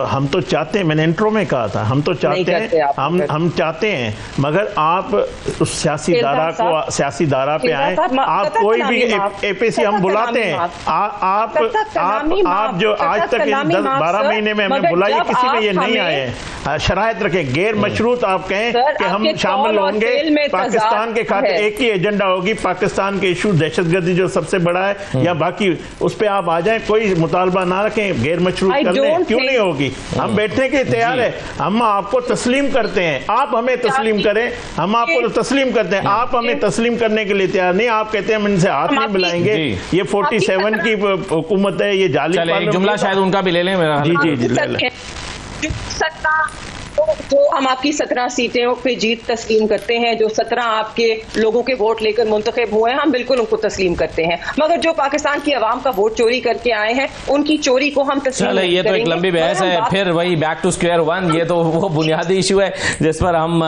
हम तो चाहते हैं, मैंने इंट्रो में कहा था, हम तो चाहते हैं, हम चाहते हैं, मगर आप उस सियासी दारा पे आए। आप कोई भी APC हम बुलाते हैं, आप जो आज तक 10-12 महीने में हमें बुलाइए, किसी में ये नहीं आए हैं। शराइत रखें, गैर मशरूत आप कहें कि हम शामिल होंगे, पाकिस्तान के खातिर एक ही एजेंडा होगी, पाकिस्तान के इशू दहशतगर्दी जो सबसे बड़ा है या बाकी उस पर आप आ जाएं, कोई मुतालबा ना रखें, गैर मशरूत करने क्यों नहीं होगी। हम बैठने के तैयार है, हम आपको तस्लीम करते हैं, आप हमें तस्लीम करें, हम आपको तस्लीम करते हैं, आप हमें तस्लीम करने के लिए तैयार नहीं। आप कहते हैं हम इनसे हाथ नहीं मिलाएंगे, ये 47 की हुकूमत है, ये जाली। जुमला शायद उनका भी ले लें मेरा। जी तो हम आपकी 17 सीटें पे जीत तस्लीम करते हैं, जो 17 आपके लोगों के वोट लेकर मुंतखब हुए हैं, हम बिल्कुल उनको तस्लीम करते हैं। मगर जो पाकिस्तान की आवाम का वोट चोरी करके आए हैं उनकी चोरी को हम तस्लीम नहीं ये तो एक लंबी बहस है, फिर वही बैक टू स्क्वायर वन। ये तो वो बुनियादी इशू है जिस पर हम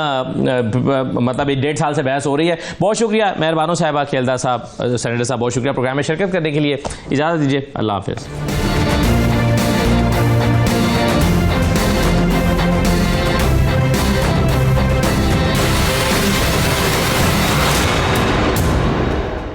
मतलब 1.5 साल से बहस हो रही है। बहुत शुक्रिया मेहरबानो साहबा, खेलदार साहब, सेनेटर साहब, बहुत शुक्रिया प्रोग्राम में शिरकत करने के लिए। इजाज़त दीजिए, अल्लाह हाफिज़।